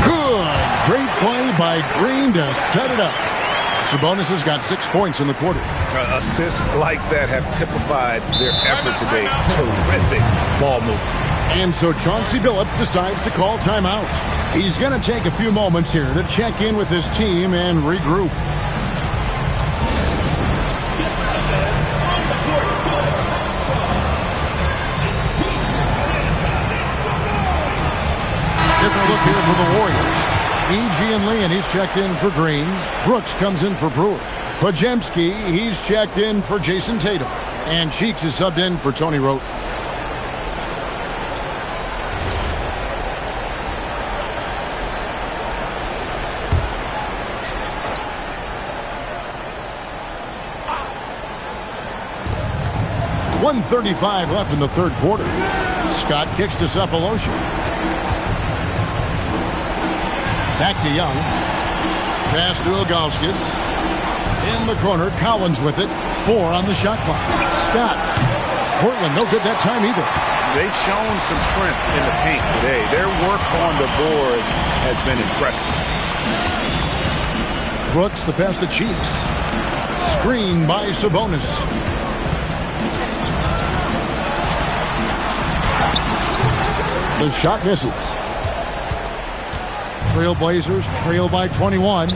Speaker 7: Good. Great play by Green to set it up. Sabonis has got 6 points in the quarter.
Speaker 5: Assists like that have typified their effort today. Terrific ball movement.
Speaker 7: And so Chauncey Billups decides to call timeout. He's going to take a few moments here to check in with his team and regroup. Different look here for the Warriors. E.G. and Lee, and he's checked in for Green. Brooks comes in for Brewer. Podziemski, he's checked in for Jason Tatum. And Cheeks is subbed in for Tony Wrote. .135 left in the third quarter. Scott kicks to Cephalosha. Back to Young. Pass to Ilgauskas. In the corner, Collins with it. 4 on the shot clock. Scott. Portland, no good that time either.
Speaker 5: They've shown some strength in the paint today. Their work on the boards has been impressive.
Speaker 7: Brooks, the pass to Cheeks. Screen by Sabonis. The shot misses. Trailblazers trail by 21.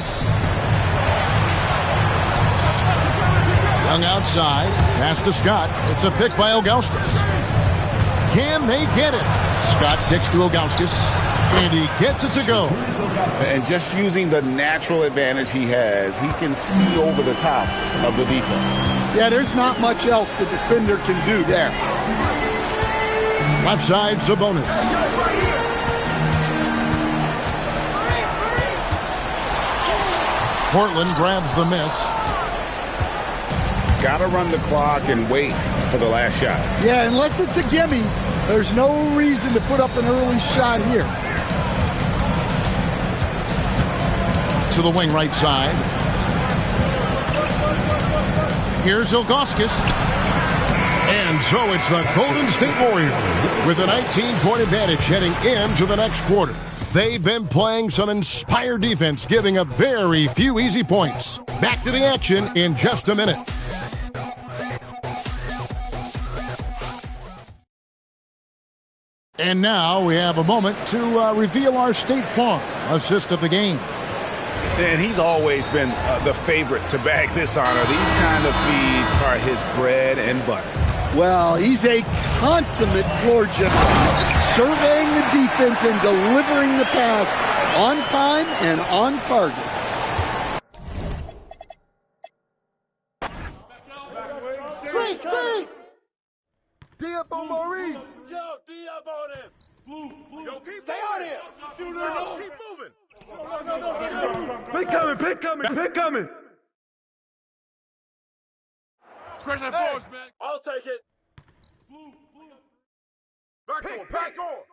Speaker 7: Young outside. Pass to Scott. It's a pick by Ilgauskas. Can they get it? Scott kicks to Ilgauskas. And he gets it to go.
Speaker 5: And just using the natural advantage he has, he can see over the top of the defense.
Speaker 8: Yeah, there's not much else the defender can do there.
Speaker 7: Left side, Sabonis. Portland grabs the miss.
Speaker 5: Got to run the clock and wait for the last shot.
Speaker 8: Yeah, unless it's a gimme, there's no reason to put up an early shot here.
Speaker 7: To the wing right side. Here's Ilgauskas. And so it's the Golden State Warriors with a 19-point advantage heading into the next quarter. They've been playing some inspired defense, giving up very few easy points. Back to the action in just a minute. And now we have a moment to reveal our State Farm assist of the game.
Speaker 5: And he's always been the favorite to bag this honor. These kind of feeds are his bread and butter.
Speaker 8: Well, he's a consummate floor general, surveying the defense and delivering the pass on time and on target.
Speaker 2: D up on Maurice.
Speaker 5: Yo, D up on him. Yo,
Speaker 2: Stay on him.
Speaker 5: Keep moving.
Speaker 2: Pick coming.
Speaker 5: Pressure force, man. I'll take it. Back on.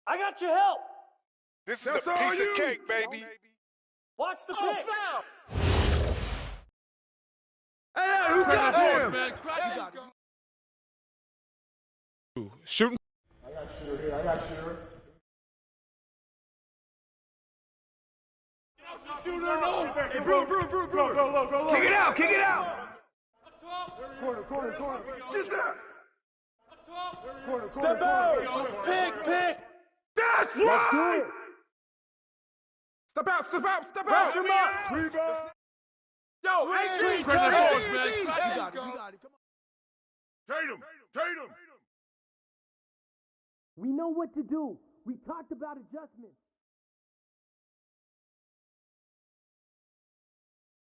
Speaker 13: I got your help.
Speaker 5: This is a piece of cake, baby.
Speaker 13: Watch the pick.
Speaker 2: Foul. Hey, who got him?
Speaker 5: Shooting.
Speaker 2: I got shooter.
Speaker 5: Shooter, no.
Speaker 2: Hey, Brew. Go. Kick it out. Corner. Get that. Corner.
Speaker 13: Step out. Pick.
Speaker 2: That's right. Step out.
Speaker 5: Press him up.
Speaker 2: Rebound.
Speaker 5: Yo,
Speaker 2: Screen,
Speaker 5: Come on.
Speaker 2: you got it.
Speaker 5: Come on. Tatum.
Speaker 13: We know what to do. We talked about adjustments.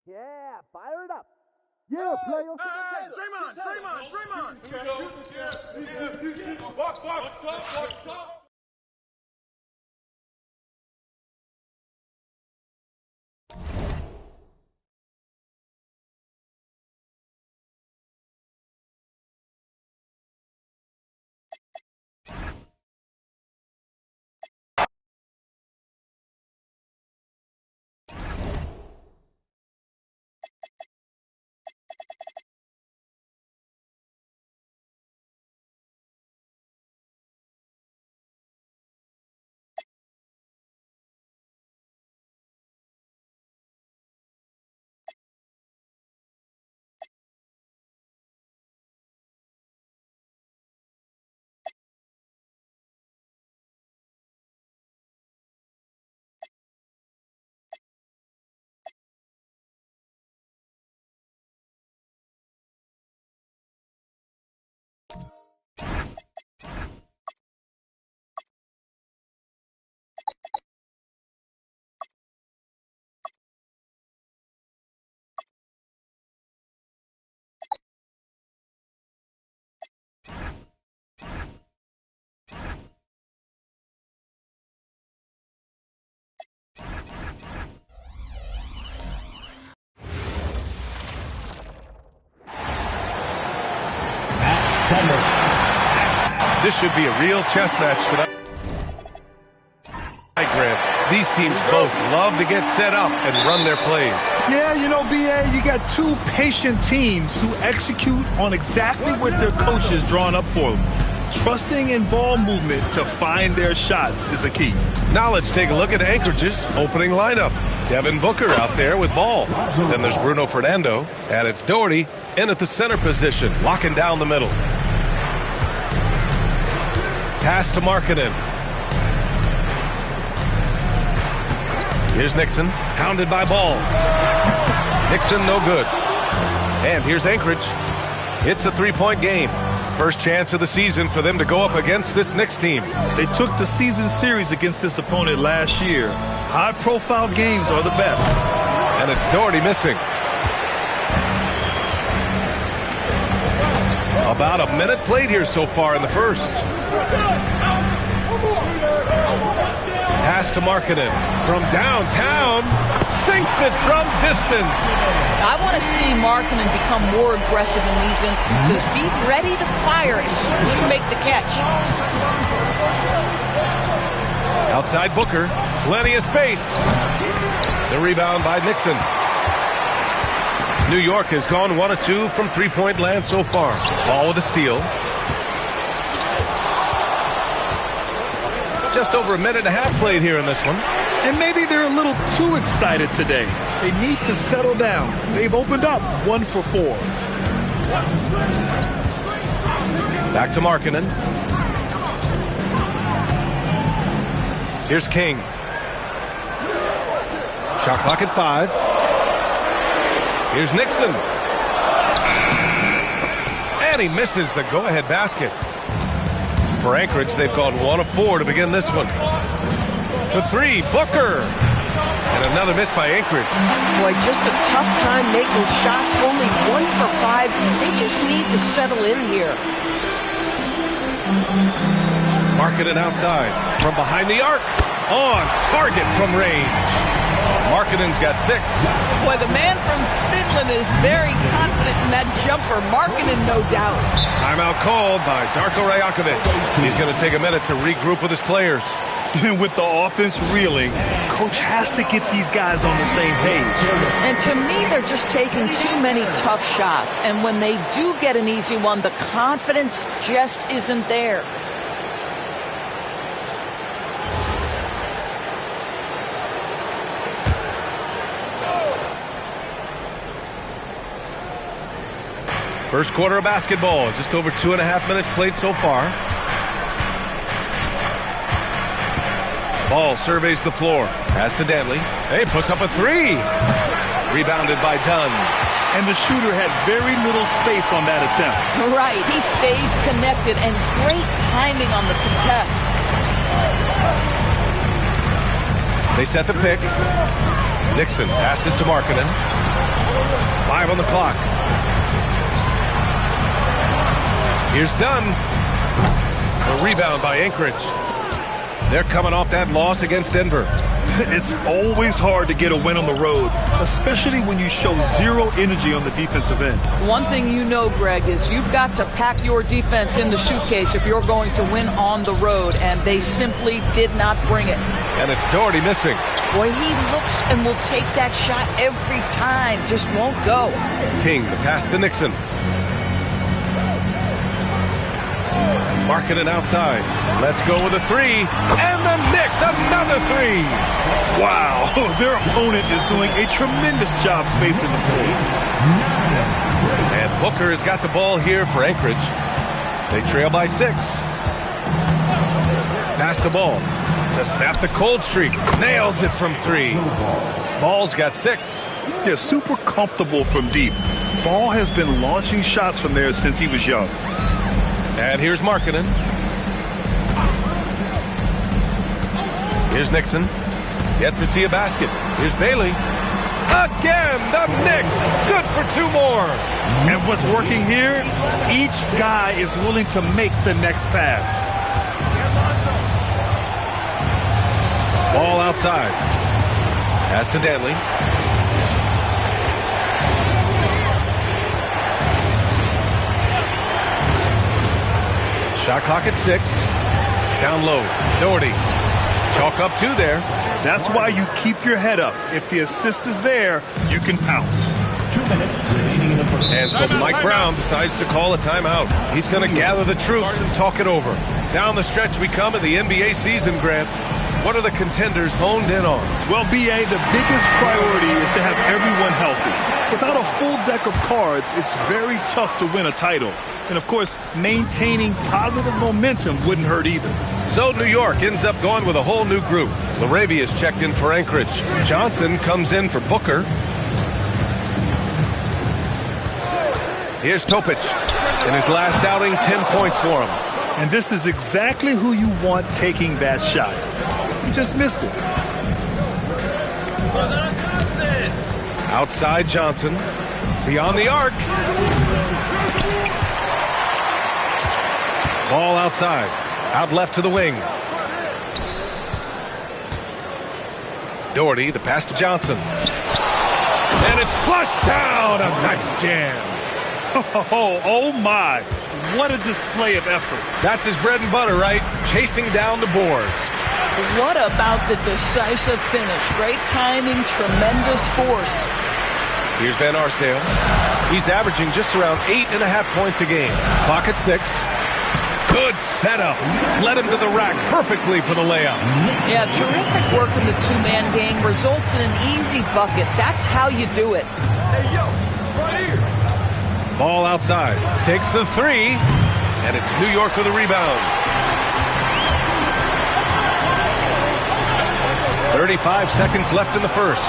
Speaker 13: Yeah, fire it up. Yeah, player.
Speaker 5: Draymond. Walk.
Speaker 1: This should be a real chess match tonight. Grant. These teams both love to get set up and run their plays.
Speaker 3: Yeah, B.A., you got two patient teams who execute on exactly what their coaches drawn up for them. Trusting in ball movement to find their shots is a key.
Speaker 1: Now let's take a look at Anchorage's opening lineup. Devin Booker out there with ball. Then there's Bruno Fernando, and it's Doherty in at the center position, locking down the middle. Pass to Markkanen. Here's Nixon, hounded by Ball. Nixon, no good. And here's Anchorage. It's a three-point game. First chance of the season for them to go up against this Knicks team.
Speaker 3: They took the season series against this opponent last year. High-profile games are the best.
Speaker 1: And it's Doherty missing. About a minute played here so far in the first. Pass to Markkanen from downtown, sinks it from distance.
Speaker 14: I want to see Markkanen become more aggressive in these instances. Be ready to fire as soon as you make the catch.
Speaker 1: Outside Booker, plenty of space. The rebound by Nixon. New York has gone 1 of 2 from three-point land so far. Ball with a steal. Just over a minute and a half played here in this one.
Speaker 3: And maybe they're a little too excited today. They need to settle down. They've opened up 1 for 4.
Speaker 1: Back to Markkanen. Here's King. Shot clock at 5. Here's Nixon. And he misses the go-ahead basket. For Anchorage, they've gone 1 of 4 to begin this one. For 3, Booker. And another miss by Anchorage.
Speaker 13: Boy, just a tough time making shots. Only 1 for 5. They just need to settle in here.
Speaker 1: Markkanen outside. From behind the arc. On target from range. Markkanen's got 6.
Speaker 14: Boy, the man from Finland is very confident in that jumper. Markkanen, no doubt.
Speaker 1: Timeout called by Darko Rajakovic. He's going to take a minute to regroup with his players.
Speaker 3: With the offense reeling, coach has to get these guys on the same page.
Speaker 14: And to me, they're just taking too many tough shots. And when they do get an easy one, the confidence just isn't there.
Speaker 1: First quarter of basketball, just over 2.5 minutes played so far. Ball surveys the floor. Pass to Dantley. Hey, puts up a 3. Rebounded by Dunn.
Speaker 3: And the shooter had very little space on that attempt.
Speaker 14: Right, he stays connected and great timing on the contest.
Speaker 1: They set the pick. Nixon passes to Markkanen. 5 on the clock. Here's Dunn. A rebound by Anchorage. They're coming off that loss against Denver.
Speaker 3: It's always hard to get a win on the road, especially when you show zero energy on the defensive end.
Speaker 14: One thing you know, Greg, is you've got to pack your defense in the suitcase if you're going to win on the road, and they simply did not bring it.
Speaker 1: And it's Doherty missing.
Speaker 14: Boy, he looks and will take that shot every time, just won't go.
Speaker 1: King, the pass to Nixon. Markkanen outside. Let's go with a 3. And the Knicks, another 3.
Speaker 3: Wow, their opponent is doing a tremendous job spacing the floor.
Speaker 1: And Booker has got the ball here for Anchorage. They trail by 6. Pass the ball to snap the cold streak. Nails it from 3. Ball's got 6.
Speaker 3: Yeah, super comfortable from deep. Ball has been launching shots from there since he was young.
Speaker 1: And here's Markkanen. Here's Nixon. Yet to see a basket. Here's Bailey. Again, the Knicks. Good for 2 more.
Speaker 3: And what's working here, each guy is willing to make the next pass.
Speaker 1: Ball outside. Pass to Dantley. Shot clock at 6. Down low. Doherty. Chalk up 2 there.
Speaker 3: That's why you keep your head up. If the assist is there, you can pounce.
Speaker 4: 2 minutes remaining in the first.
Speaker 1: And so Mike Brown decides to call a timeout. He's going to gather the troops and talk it over. Down the stretch we come in the NBA season, Grant. What are the contenders honed in on?
Speaker 3: Well, B.A., the biggest priority is to have everyone healthy. Without a full deck of cards, it's very tough to win a title. And, of course, maintaining positive momentum wouldn't hurt either.
Speaker 1: So New York ends up going with a whole new group. Laravia's checked in for Anchorage. Johnson comes in for Booker. Here's Topic. In his last outing, 10 points for him.
Speaker 3: And this is exactly who you want taking that shot. You just missed it.
Speaker 1: Outside Johnson. Beyond the arc. Ball outside. Out left to the wing. Doherty, the pass to Johnson. And it's flushed down. A nice jam.
Speaker 3: Oh my. What a display of effort.
Speaker 1: That's his bread and butter, right? Chasing down the boards.
Speaker 14: What about the decisive finish? Great timing, tremendous force.
Speaker 1: Here's Van Arsdale. He's averaging just around 8.5 points a game. Clock at 6. Good setup. Led him to the rack perfectly for the layup.
Speaker 14: Yeah, terrific work in the two-man game. Results in an easy bucket. That's how you do it.
Speaker 1: Hey, yo, right here. Ball outside. Takes the three. And it's New York with a rebound. 35 seconds left in the first.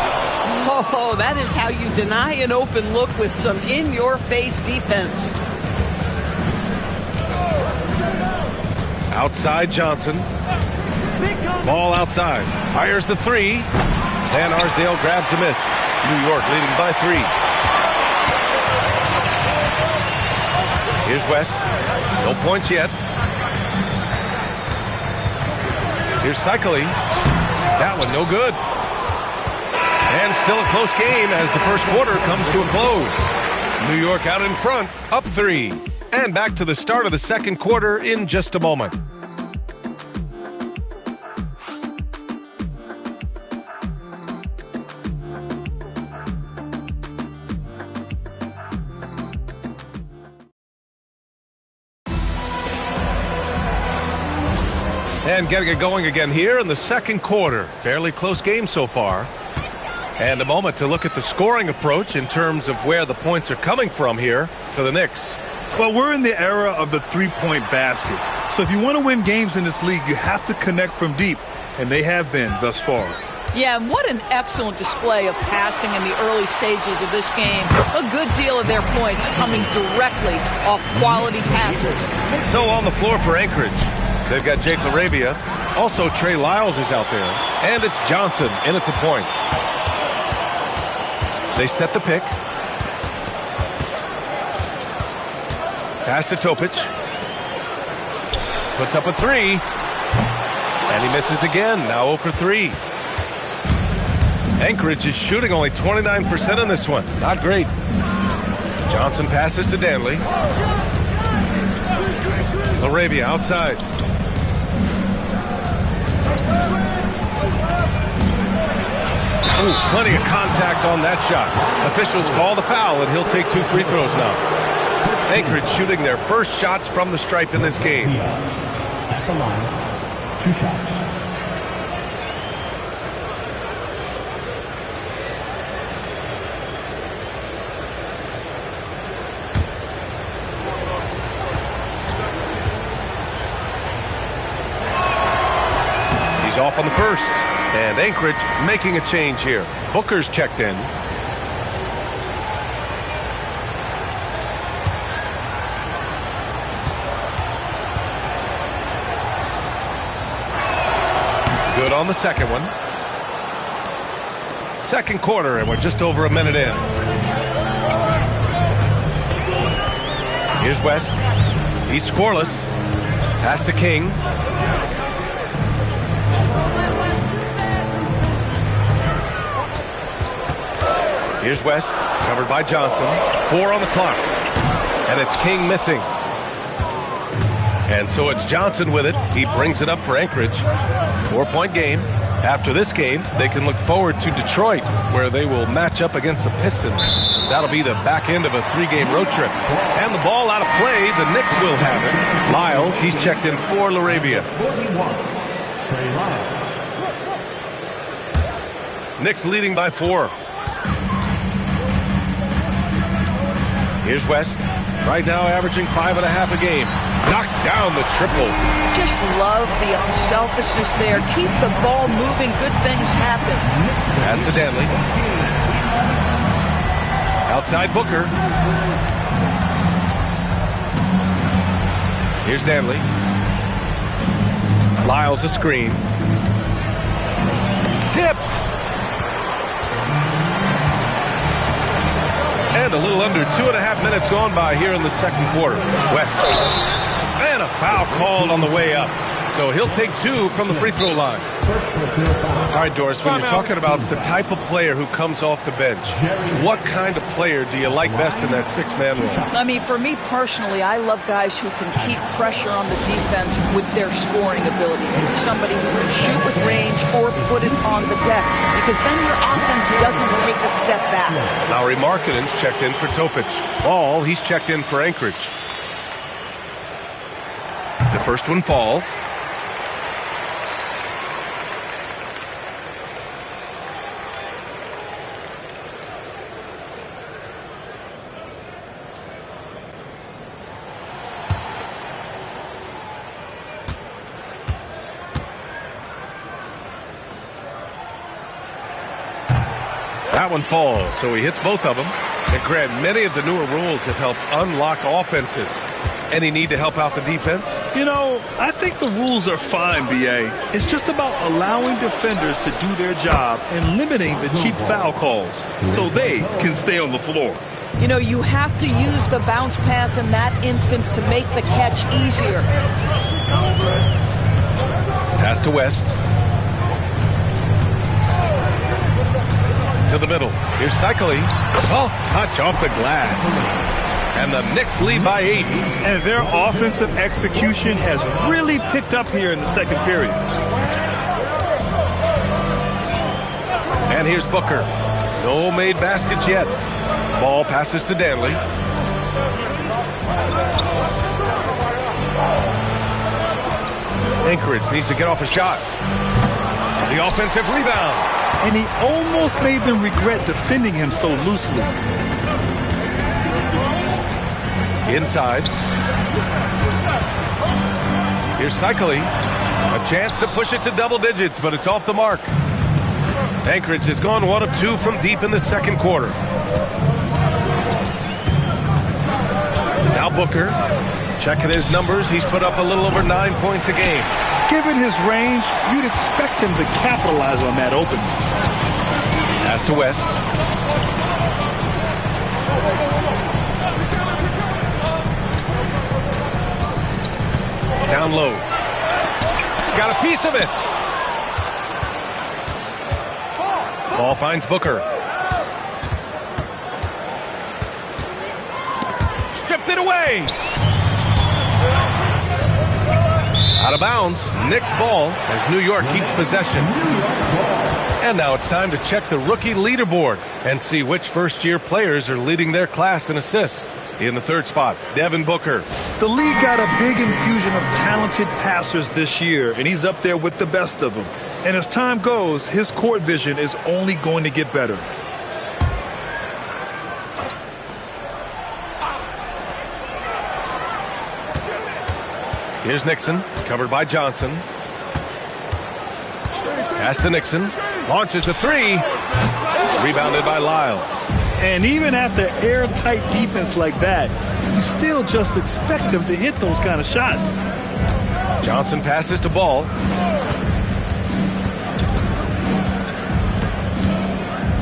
Speaker 13: Oh, that is how you deny an open look with some in-your-face defense.
Speaker 1: Outside Johnson. Ball outside. Fires the three. Van Arsdale grabs a miss. New York leading by 3. Here's West. No points yet. Here's Cycling. That one no good. And still a close game as the first quarter comes to a close. New York out in front, up 3. And back to the start of the second quarter in just a moment. And getting it going again here in the second quarter. Fairly close game so far. And a moment to look at the scoring approach in terms of where the points are coming from here for the Knicks.
Speaker 3: Well, we're in the era of the three-point basket. So if you want to win games in this league, you have to connect from deep. And they have been thus far.
Speaker 14: Yeah, and what an excellent display of passing in the early stages of this game. A good deal of their points coming directly off quality passes.
Speaker 1: So on the floor for Anchorage, they've got Jake LaRavia. Also, Trey Lyles is out there. And it's Johnson in at the point. They set the pick. Pass to Topic. Puts up a 3. And he misses again. Now 0 for 3. Anchorage is shooting only 29% in this one. Not great. Johnson passes to Danley. LaRavia outside. Ooh, plenty of contact on that shot. Officials call the foul, and he'll take 2 free throws now. Anchorage shooting their first shots from the stripe in this game.
Speaker 4: At the line, 2 shots.
Speaker 1: He's off on the first. And Anchorage making a change here. Booker's checked in. Good on the second one. Second quarter, and we're just over a minute in. Here's West. He's scoreless. Pass to King. Here's West, covered by Johnson. 4 on the clock. And it's King missing. And so it's Johnson with it. He brings it up for Anchorage. 4-point game. After this game, they can look forward to Detroit, where they will match up against the Pistons. That'll be the back end of a 3-game road trip. And the ball out of play, the Knicks will have it. Lyles, he's checked in for LaRavia. Knicks leading by 4. Here's West, right now averaging 5.5 a game. Knocks down the triple.
Speaker 14: Just love the unselfishness there. Keep the ball moving. Good things happen.
Speaker 1: Pass to Danley. Outside Booker. Here's Danley. Lyles a screen. Tipped. And a little under 2.5 minutes gone by here in the second quarter. West. And a foul called on the way up. So he'll take 2 from the free throw line. All right, Doris, when you're talking about the type of player who comes off the bench, what kind of player do you like best in that 6-man role?
Speaker 14: I mean, for me personally, I love guys who can keep pressure on the defense with their scoring ability. Somebody who can shoot with range or put it on the deck, because then your offense doesn't take a step back.
Speaker 1: Lauri Markkanen's checked in for Topic. Ball, he's checked in for Anchorage. First one falls. That one falls, so he hits both of them. And Grant, many of the newer rules have helped unlock offenses. Any need to help out the defense?
Speaker 3: You know, I think the rules are fine, B.A. It's just about allowing defenders to do their job and limiting the cheap foul calls so they can stay on the floor.
Speaker 14: You know, you have to use the bounce pass in that instance to make the catch easier.
Speaker 1: Pass to West. To the middle. Here's Cycling. Soft touch off the glass. And the Knicks lead by 8.
Speaker 3: And their offensive execution has really picked up here in the second period.
Speaker 1: And here's Booker. No made baskets yet. Ball passes to Danley. Anchorage needs to get off a shot. The offensive rebound.
Speaker 3: And he almost made them regret defending him so loosely.
Speaker 1: Inside. Here's Cycling. A chance to push it to double digits, but it's off the mark. Anchorage has gone 1 of 2 from deep in the second quarter. Now Booker. Checking his numbers. He's put up a little over 9 points a game.
Speaker 3: Given his range, you'd expect him to capitalize on that opening.
Speaker 1: Pass to West. Down low. Got a piece of it. Ball finds Booker. Stripped it away. Out of bounds. Knicks ball as New York keeps possession. And now it's time to check the rookie leaderboard and see which first-year players are leading their class in assists. In the third spot, Devin Booker.
Speaker 3: The league got a big infusion of talented passers this year, and he's up there with the best of them. And as time goes, his court vision is only going to get better.
Speaker 1: Here's Nixon, covered by Johnson. Pass to Nixon. Launches a 3. Rebounded by Lyles.
Speaker 3: And even after airtight defense like that, you still just expect him to hit those kind of shots.
Speaker 1: Johnson passes to Ball.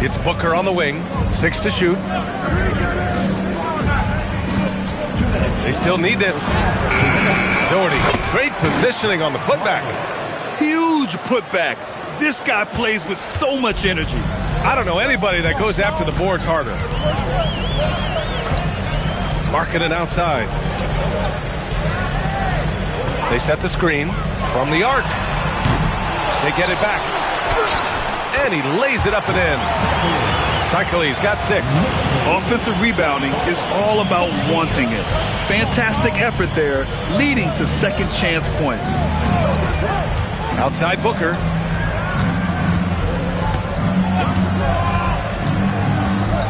Speaker 1: It's Booker on the wing. 6 to shoot. They still need this. Doherty, great positioning on the putback.
Speaker 3: Huge putback. This guy plays with so much energy.
Speaker 1: I don't know anybody that goes after the boards harder. Marking it outside. They set the screen from the arc. They get it back. And he lays it up and in. Cycle's got 6.
Speaker 3: Offensive rebounding is all about wanting it. Fantastic effort there, leading to second chance points.
Speaker 1: Outside Booker.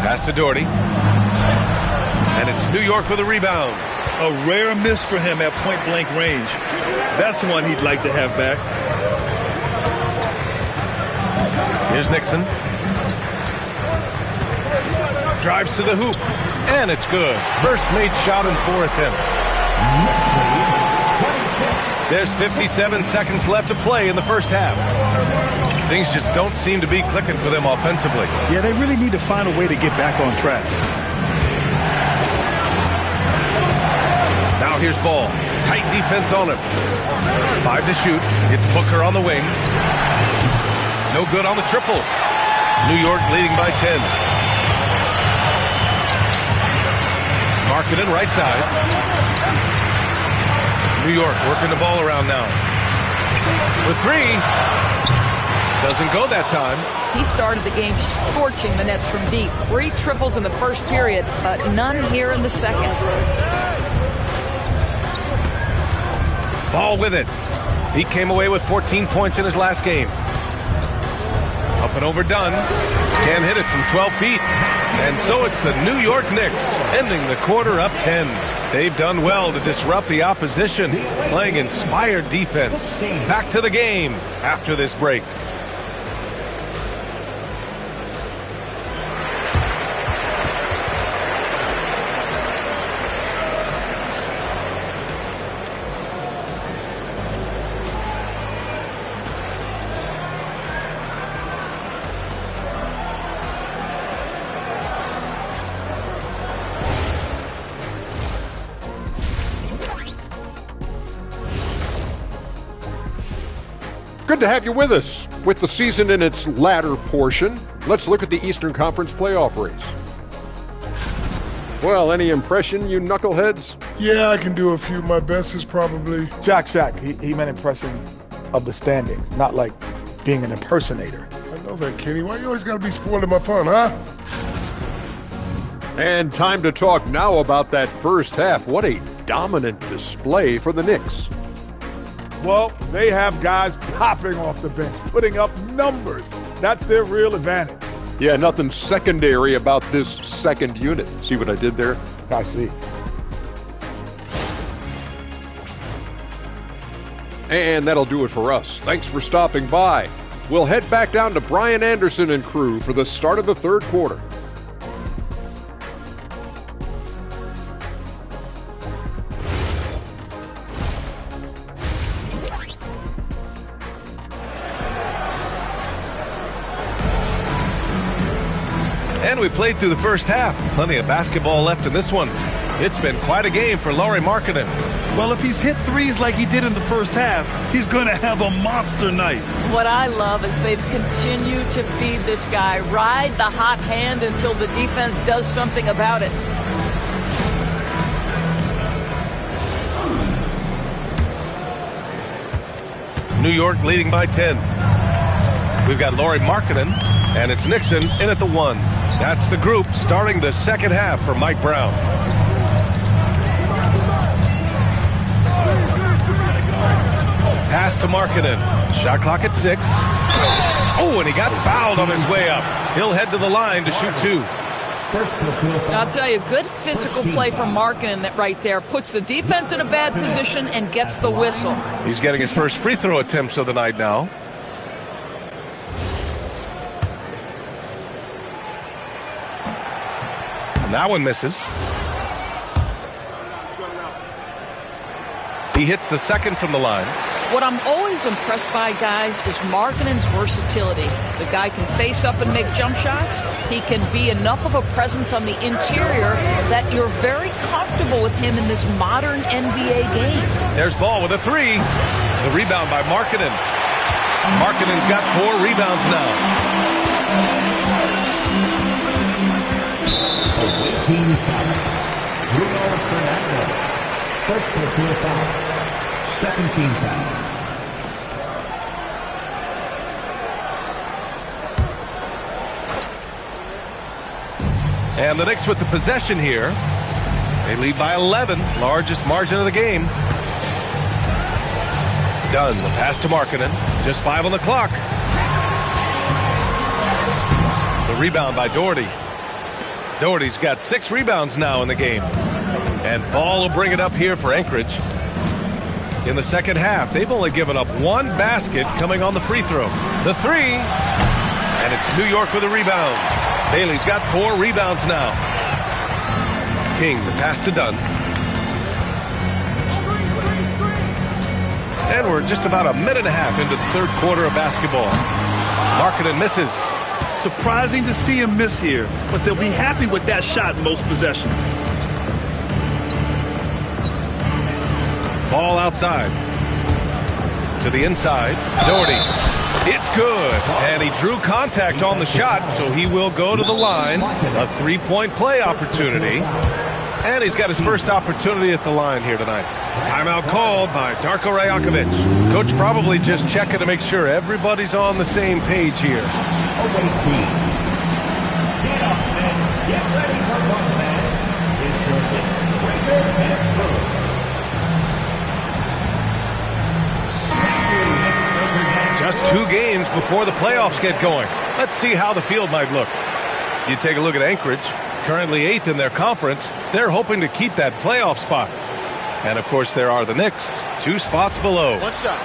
Speaker 1: Pass to Doherty. And it's New York with a rebound.
Speaker 3: A rare miss for him at point-blank range. That's one he'd like to have back.
Speaker 1: Here's Nixon. Drives to the hoop. And it's good. First made shot in 4 attempts. There's 57 seconds left to play in the first half. Things just don't seem to be clicking for them offensively.
Speaker 3: Yeah, they really need to find a way to get back on track.
Speaker 1: Now here's Ball. Tight defense on him. 5 to shoot. It's Booker on the wing. No good on the triple. New York leading by 10. Markkanen right side. New York working the ball around now. For 3. Doesn't go that time.
Speaker 14: He started the game scorching the Nets from deep. 3 triples in the first period, but none here in the second.
Speaker 1: Ball with it. He came away with 14 points in his last game. Up and over Dunn. Can't hit it from 12 feet. And so it's the New York Knicks ending the quarter up 10. They've done well to disrupt the opposition, playing inspired defense. Back to the game after this break.
Speaker 11: Good to have you with us. With the season in its latter portion, let's look at the Eastern Conference playoff race. Well, any impression, you knuckleheads?
Speaker 12: Yeah, I can do a few. My best is probably...
Speaker 6: Shaq. He meant impressions of the standings, not like being an impersonator.
Speaker 12: I know that, Kenny. Why you always gotta be spoiling my fun, huh?
Speaker 11: And time to talk now about that first half. What a dominant display for the Knicks.
Speaker 6: Well, they have guys popping off the bench, putting up numbers. That's their real advantage.
Speaker 11: Yeah, nothing secondary about this second unit. See what I did there?
Speaker 6: I see.
Speaker 11: And that'll do it for us. Thanks for stopping by. We'll head back down to Brian Anderson and crew for the start of the third quarter.
Speaker 1: And we played through the first half. Plenty of basketball left in this one. It's been quite a game for Lauri Markkanen.
Speaker 3: Well, if he's hit threes like he did in the first half, he's going to have a monster night.
Speaker 14: What I love is they've continued to feed this guy. Ride the hot hand until the defense does something about it.
Speaker 1: New York leading by 10. We've got Lauri Markkanen, and it's Nixon in at the 1. That's the group starting the second half for Mike Brown. Pass to Markkanen. Shot clock at 6. Oh, and he got fouled on his way up. He'll head to the line to shoot 2.
Speaker 14: I'll tell you, good physical play from Markkanen that right there puts the defense in a bad position and gets the whistle.
Speaker 1: He's getting his first free throw attempts of the night now. And that one misses. He hits the second from the line.
Speaker 14: What I'm always impressed by, guys, is Markkanen's versatility. The guy can face up and make jump shots. He can be enough of a presence on the interior that you're very comfortable with him in this modern NBA game.
Speaker 1: There's Ball with a 3. The rebound by Markkanen. Markkanen's got 4 rebounds now.
Speaker 4: Team foul. Bruno Fernando. First personal foul. Second team foul.
Speaker 1: And the Knicks with the possession here. They lead by 11, largest margin of the game. Dunn, the pass to Markkanen. Just 5 on the clock. The rebound by Doherty. Doherty's got 6 rebounds now in the game. And Ball will bring it up here for Anchorage. In the second half, they've only given up 1 basket coming on the free throw. The 3. And it's New York with a rebound. Bailey's got 4 rebounds now. King, the pass to Dunn. And we're just about a minute and a half into the third quarter of basketball. Markkanen misses.
Speaker 3: Surprising to see him miss here, but they'll be happy with that shot most possessions.
Speaker 1: Ball outside. To the inside. Doherty. It's good. And he drew contact on the shot, so he will go to the line. A 3-point play opportunity. And he's got his first opportunity at the line here tonight. Timeout called by Darko Rajakovic. Coach probably just checking to make sure everybody's on the same page here.
Speaker 4: Away team. Get up and get ready for one man. It's your Knicks.
Speaker 1: Just 2 games before the playoffs get going. Let's see how the field might look. You take a look at Anchorage, currently 8th in their conference. They're hoping to keep that playoff spot. And, of course, there are the Knicks, 2 spots below.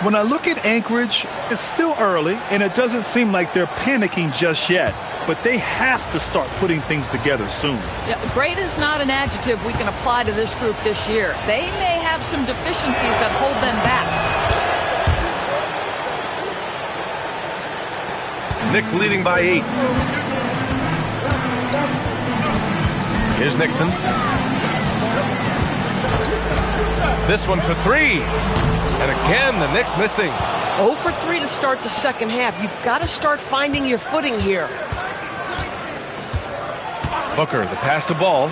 Speaker 3: When I look at Anchorage, it's still early, and it doesn't seem like they're panicking just yet. But they have to start putting things together soon.
Speaker 14: Yeah, great is not an adjective we can apply to this group this year. They may have some deficiencies that hold them back.
Speaker 1: Knicks leading by 8. Here's Nixon. This one for 3. And again, the Knicks missing.
Speaker 13: 0 for 3 to start the second half. You've got to start finding your footing here.
Speaker 1: Booker, the pass to Ball.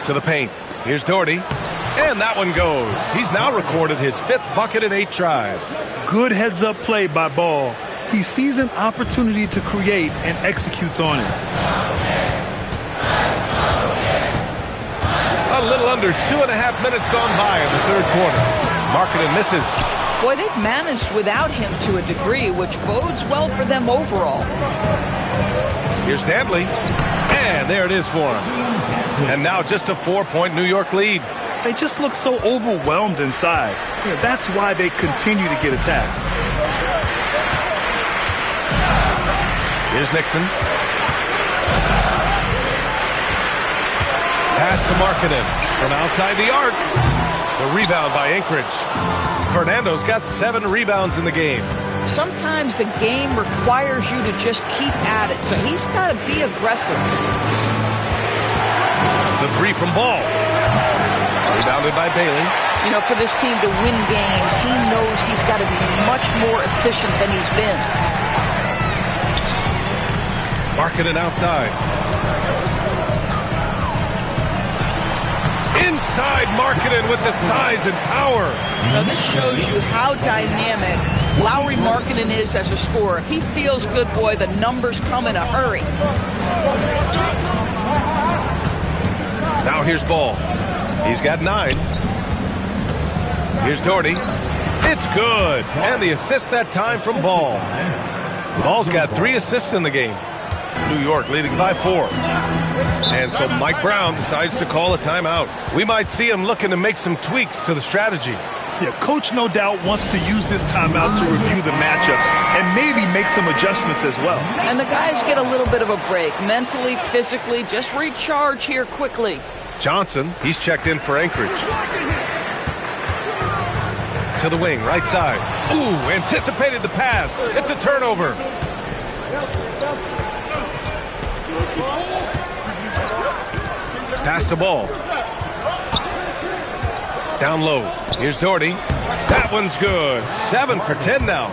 Speaker 1: To the paint. Here's Doherty. And that one goes. He's now recorded his 5th bucket in 8 tries.
Speaker 3: Good heads-up play by Ball. He sees an opportunity to create and executes on it.
Speaker 1: A little under 2.5 minutes gone by in the 3rd quarter. Markkanen misses.
Speaker 14: Boy, they've managed without him to a degree, which bodes well for them overall.
Speaker 1: Here's Dantley. And there it is for him. And now just a 4-point New York lead.
Speaker 3: They just look so overwhelmed inside. That's why they continue to get attacked.
Speaker 1: Here's Nixon. Pass to Markkanen from outside the arc. The rebound by Anchorage. Fernando's got 7 rebounds in the game.
Speaker 14: Sometimes the game requires you to just keep at it, so he's got to be aggressive.
Speaker 1: The 3 from Ball. Rebounded by Bailey.
Speaker 14: You know, for this team to win games, he knows he's got to be much more efficient than he's been.
Speaker 1: Markkanen outside. Inside Markkanen with the size and power.
Speaker 14: Now this shows you how dynamic Lauri Markkanen is as a scorer. If he feels good, boy, the numbers come in a hurry.
Speaker 1: Now here's Ball. He's got 9. Here's Doherty. It's good. And the assist that time from Ball. Ball's got 3 assists in the game. New York leading by 4. And so Mike Brown decides to call a timeout. We might see him looking to make some tweaks to the strategy.
Speaker 3: Yeah, Coach no doubt wants to use this timeout to review the matchups and maybe make some adjustments as well.
Speaker 14: And the guys get a little bit of a break. Mentally, physically, just recharge here quickly.
Speaker 1: Johnson, he's checked in for Anchorage. To the wing, right side. Ooh, anticipated the pass. It's a turnover. Pass to Ball. Down low. Here's Doherty. That one's good. 7 for 10 now.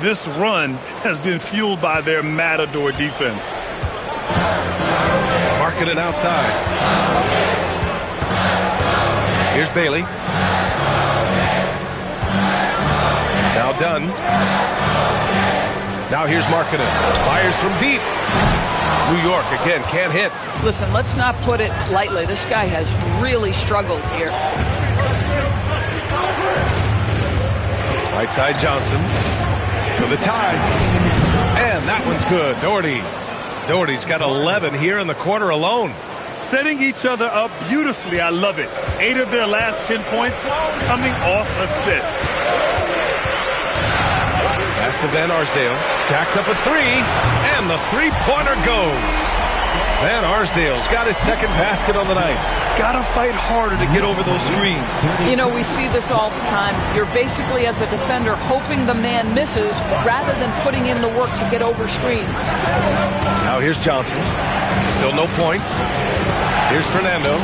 Speaker 3: This run has been fueled by their Matador defense.
Speaker 1: Markkanen outside. Here's Bailey. Now Dunn. Now here's Markkanen. Fires from deep. New York, again, can't hit.
Speaker 14: Listen, let's not put it lightly. This guy has really struggled here.
Speaker 1: Right side Johnson. To the tie. And that one's good. Doherty's got 11 here in the quarter alone.
Speaker 3: Setting each other up beautifully. I love it. 8 of their last 10 points coming off assists.
Speaker 1: Pass to Van Arsdale. Jacks up a 3. And the 3-pointer goes. Van Arsdale's got his 2nd basket on the night.
Speaker 3: Gotta fight harder to get over those screens.
Speaker 14: You know, we see this all the time. You're basically, as a defender, hoping the man misses rather than putting in the work to get over screens.
Speaker 1: Now here's Johnson. Still no points. Here's Fernando.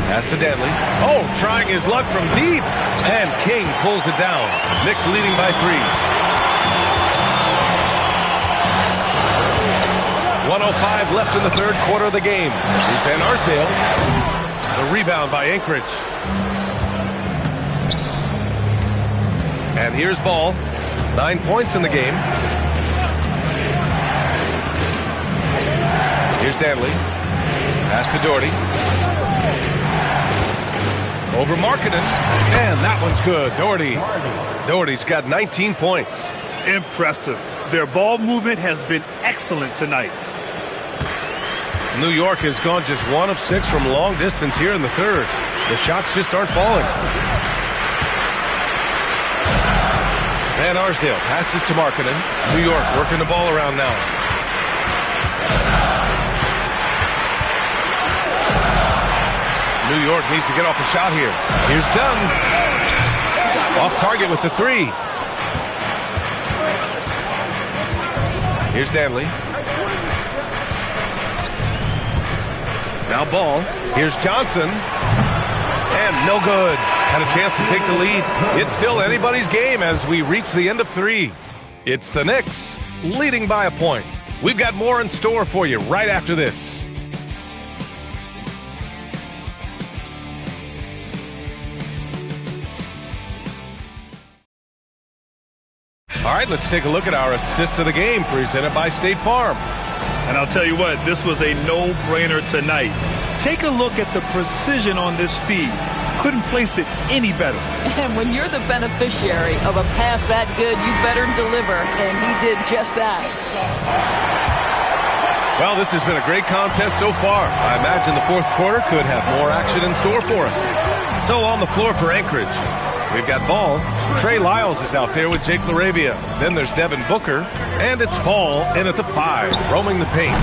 Speaker 1: Pass to Dantley. Oh, trying his luck from deep. And King pulls it down. Knicks leading by 3. 1:05 left in the 3rd quarter of the game. Here's Van Arsdale. The rebound by Anchorage. And here's Ball. 9 points in the game. Here's Dantley. Pass to Doherty. Over Markkanen. And that one's good. Doherty's got 19 points.
Speaker 3: Impressive. Their ball movement has been excellent tonight.
Speaker 1: New York has gone just 1 of 6 from long distance here in the third. The shots just aren't falling. Van Arsdale passes to Markkanen. New York working the ball around now. New York needs to get off a shot here. Here's Dunn. Off target with the 3. Here's Danley. Now Ball. Here's Johnson. And no good. Had a chance to take the lead. It's still anybody's game as we reach the end of 3. It's the Knicks leading by a point. We've got more in store for you right after this. All right, let's take a look at our assist of the game presented by State Farm.
Speaker 3: And I'll tell you what, this was a no-brainer tonight. Take a look at the precision on this feed. Couldn't place it any better.
Speaker 14: And when you're the beneficiary of a pass that good, you better deliver, and he did just that.
Speaker 1: Well, this has been a great contest so far. I imagine the fourth quarter could have more action in store for us. So on the floor for Anchorage, we've got Ball. Trey Lyles is out there with Jake LaRavia. Then there's Devin Booker. And it's Fall in at the 5, roaming the paint.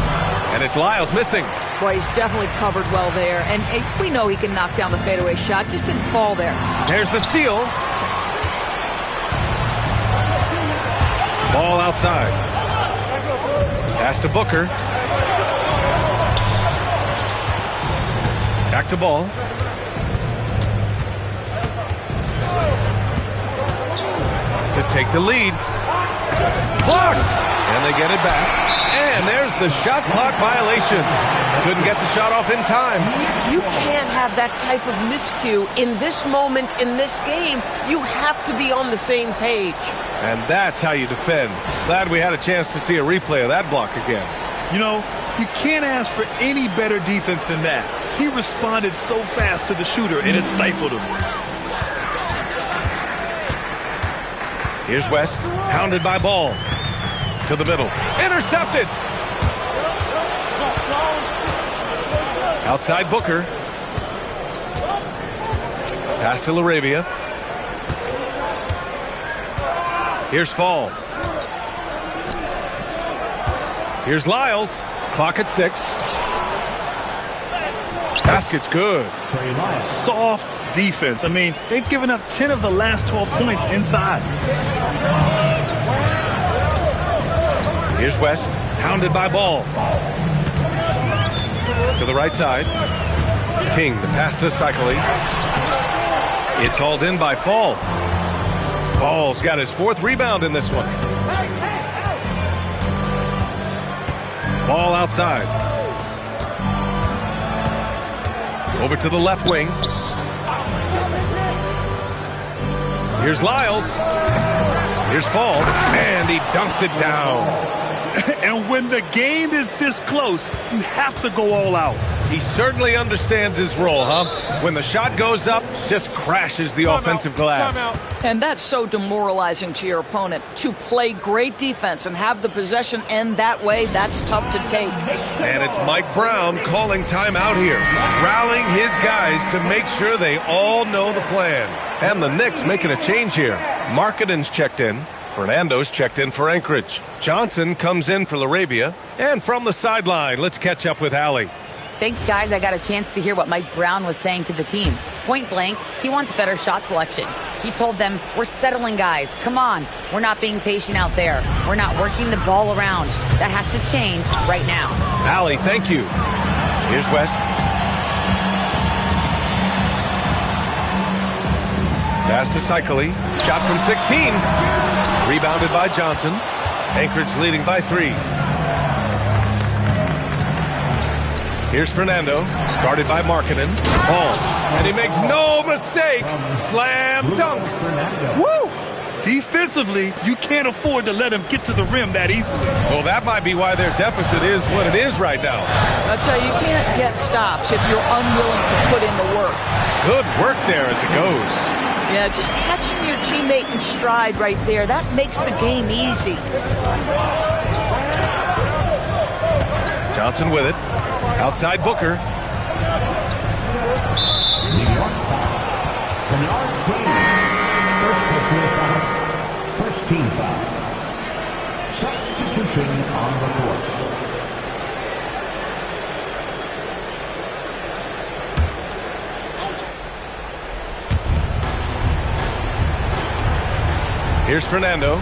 Speaker 1: And it's Lyles missing.
Speaker 14: Boy, he's definitely covered well there. And we know he can knock down the fadeaway shot. Just didn't fall there.
Speaker 1: There's the steal. Ball outside. Pass to Booker. Back to Ball. To take the lead. Blocked! And they get it back. And there's the shot clock violation. Couldn't get the shot off in time.
Speaker 13: You can't have that type of miscue in this moment, in this game. You have to be on the same page.
Speaker 1: And that's how you defend. Glad we had a chance to see a replay of that block again.
Speaker 3: You know, you can't ask for any better defense than that. He responded so fast to the shooter, and it stifled him.
Speaker 1: Here's West, hounded by Ball. To the middle. Intercepted! Outside Booker. Pass to LaRavia. Here's Fall. Here's Lyles. Clock at 6. Basket's good.
Speaker 3: Soft defense. I mean, they've given up 10 of the last 12 points inside.
Speaker 1: Here's West, hounded by Ball. To the right side. King, the pass to Cycling. It's hauled in by Fall. Fall's got his 4th rebound in this one. Ball outside. Over to the left wing. Here's Lyles. Here's Fall. And he dunks it down.
Speaker 3: And when the game is this close, you have to go all out.
Speaker 1: He certainly understands his role, huh? When the shot goes up, just crashes the offensive glass.
Speaker 14: And that's so demoralizing to your opponent. To play great defense and have the possession end that way, that's tough to take.
Speaker 1: And it's Mike Brown calling timeout here, rallying his guys to make sure they all know the plan. And the Knicks making a change here. Markkanen's checked in. Fernando's checked in for Anchorage. Johnson comes in for LaRavia. And from the sideline, let's catch up with Allie.
Speaker 10: Thanks, guys. I got a chance to hear what Mike Brown was saying to the team. Point blank, he wants better shot selection. He told them, we're settling, guys. Come on. We're not being patient out there. We're not working the ball around. That has to change right now.
Speaker 1: Allie, thank you. Here's West. Pass to Cycling. Shot from 16. Rebounded by Johnson. Anchorage leading by 3. Here's Fernando. Started by Markkanen. Ball. And he makes no mistake. Slam dunk. Woo!
Speaker 3: Defensively, you can't afford to let him get to the rim that easily.
Speaker 1: Well, that might be why their deficit is what it is right now.
Speaker 14: I'll tell you, you can't get stops if you're unwilling to put in the work.
Speaker 1: Good work there as it goes.
Speaker 14: Yeah, just catching your teammate in stride right there, that makes the game easy.
Speaker 1: Johnson with it. Outside Booker.
Speaker 4: New York foul. Bernard King. First personal foul. First team foul. Substitution on the court.
Speaker 1: Here's Fernando.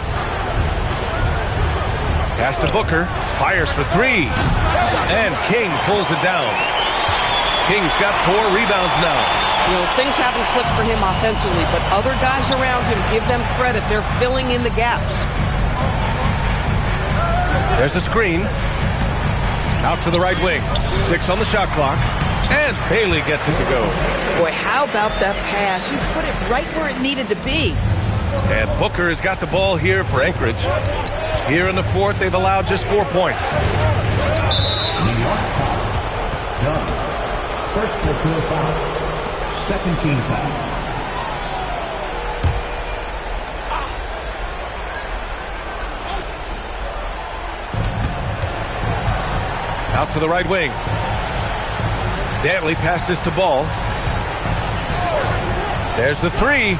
Speaker 1: Pass to Booker. Fires for three. And King pulls it down. King's got 4 rebounds now.
Speaker 13: You know, things haven't clicked for him offensively, but other guys around him, give them credit. They're filling in the gaps.
Speaker 1: There's a screen. Out to the right wing. 6 on the shot clock. And Bailey gets it to go.
Speaker 13: Boy, how about that pass? He put it right where it needed to be.
Speaker 1: And Booker has got the ball here for Anchorage. Here in the fourth, they've allowed just 4 points.
Speaker 4: New York foul. Done. First personal foul. Second team foul.
Speaker 1: Out to the right wing. Dantley passes to Ball. There's the three.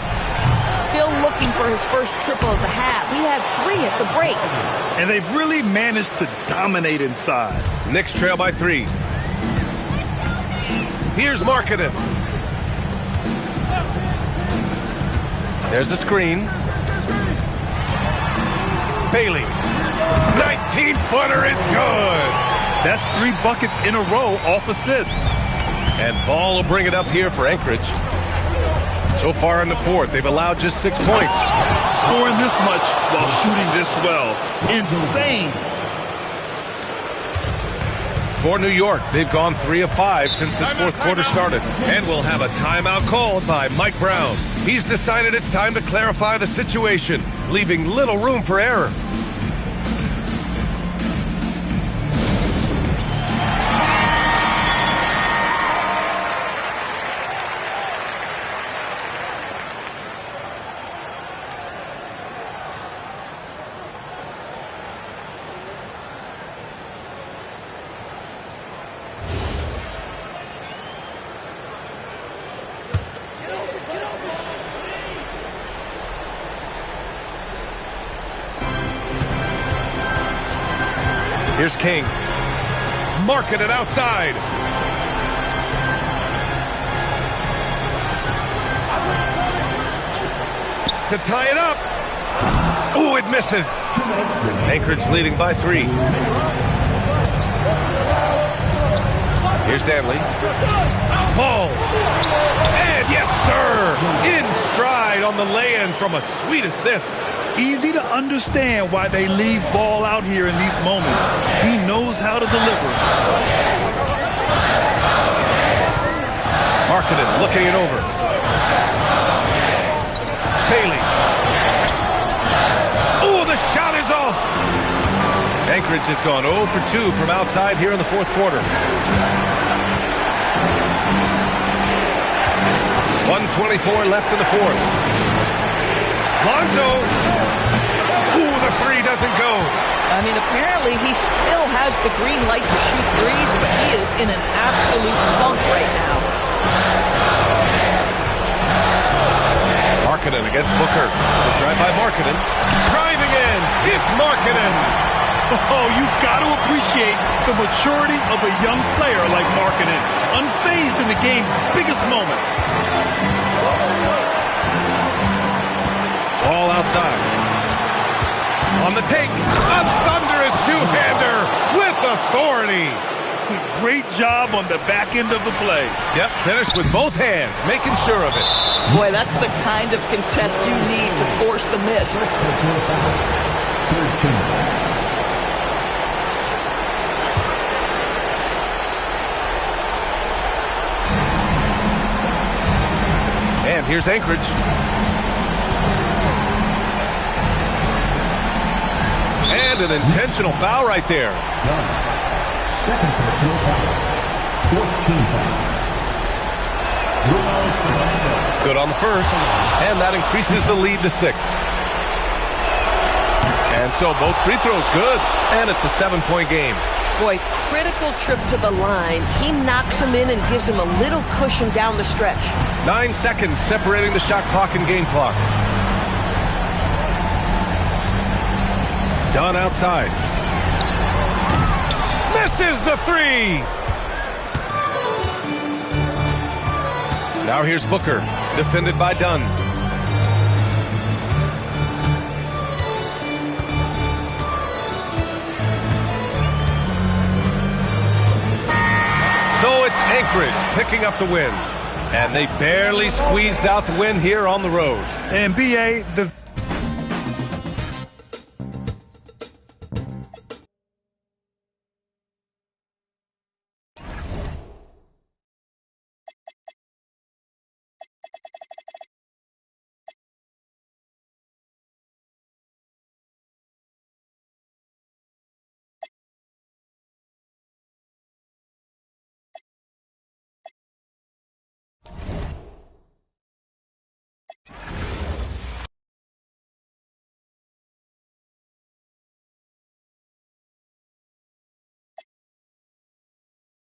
Speaker 14: Still looking for his first triple of the half. He had 3 at the break.
Speaker 3: And they've really managed to dominate inside.
Speaker 1: Knicks trail by 3. Here's Markkanen. There's a screen. Bailey. 19-footer is good.
Speaker 3: That's 3 buckets in a row off assist.
Speaker 1: And Ball will bring it up here for Anchorage. So far in the fourth, they've allowed just 6 points.
Speaker 3: Scoring this much while shooting this well. Insane.
Speaker 1: For New York, they've gone 3 of 5 since this fourth quarter started. And we'll have a timeout called by Mike Brown. He's decided it's time to clarify the situation, leaving little room for error. Here's King. Markkanen outside. To tie it up. Ooh, it misses. Anchorage leading by 3. Here's Dantley. Ball. And yes, sir. In stride on the lay-in from a sweet assist.
Speaker 3: Easy to understand why they leave Ball out here in these moments. He knows how to deliver.
Speaker 1: Markkanen looking it over. Bailey. Oh, the shot is off. Anchorage has gone 0 for 2 from outside here in the fourth quarter. 1:24 left in the fourth. Lonzo. Ooh, the 3 doesn't go.
Speaker 14: I mean, apparently he still has the green light to shoot threes, but he is in an absolute funk right now.
Speaker 1: Markkanen against Booker. The drive by Markkanen. Driving in. It's Markkanen.
Speaker 3: Oh, you got to appreciate the maturity of a young player like Markkanen. Unfazed in the game's biggest moments.
Speaker 1: Ball outside. On the take. A thunderous two-hander with authority.
Speaker 3: Great job on the back end of the play.
Speaker 1: Yep, finished with both hands, making sure of it.
Speaker 14: Boy, that's the kind of contest you need to force the miss.
Speaker 1: And here's Anchorage. And an intentional foul right there.
Speaker 4: Second personal foul. 14th foul.
Speaker 1: Good on the first, and that increases the lead to 6. And so both free throws good, and it's a 7-point game.
Speaker 13: Boy, critical trip to the line. He knocks him in and gives him a little cushion down the stretch.
Speaker 1: 9 seconds separating the shot clock and game clock. Dunn outside. Misses the 3! Now here's Booker, defended by Dunn. So it's Anchorage picking up the win. And they barely squeezed out the win here on the road.
Speaker 3: And B.A., the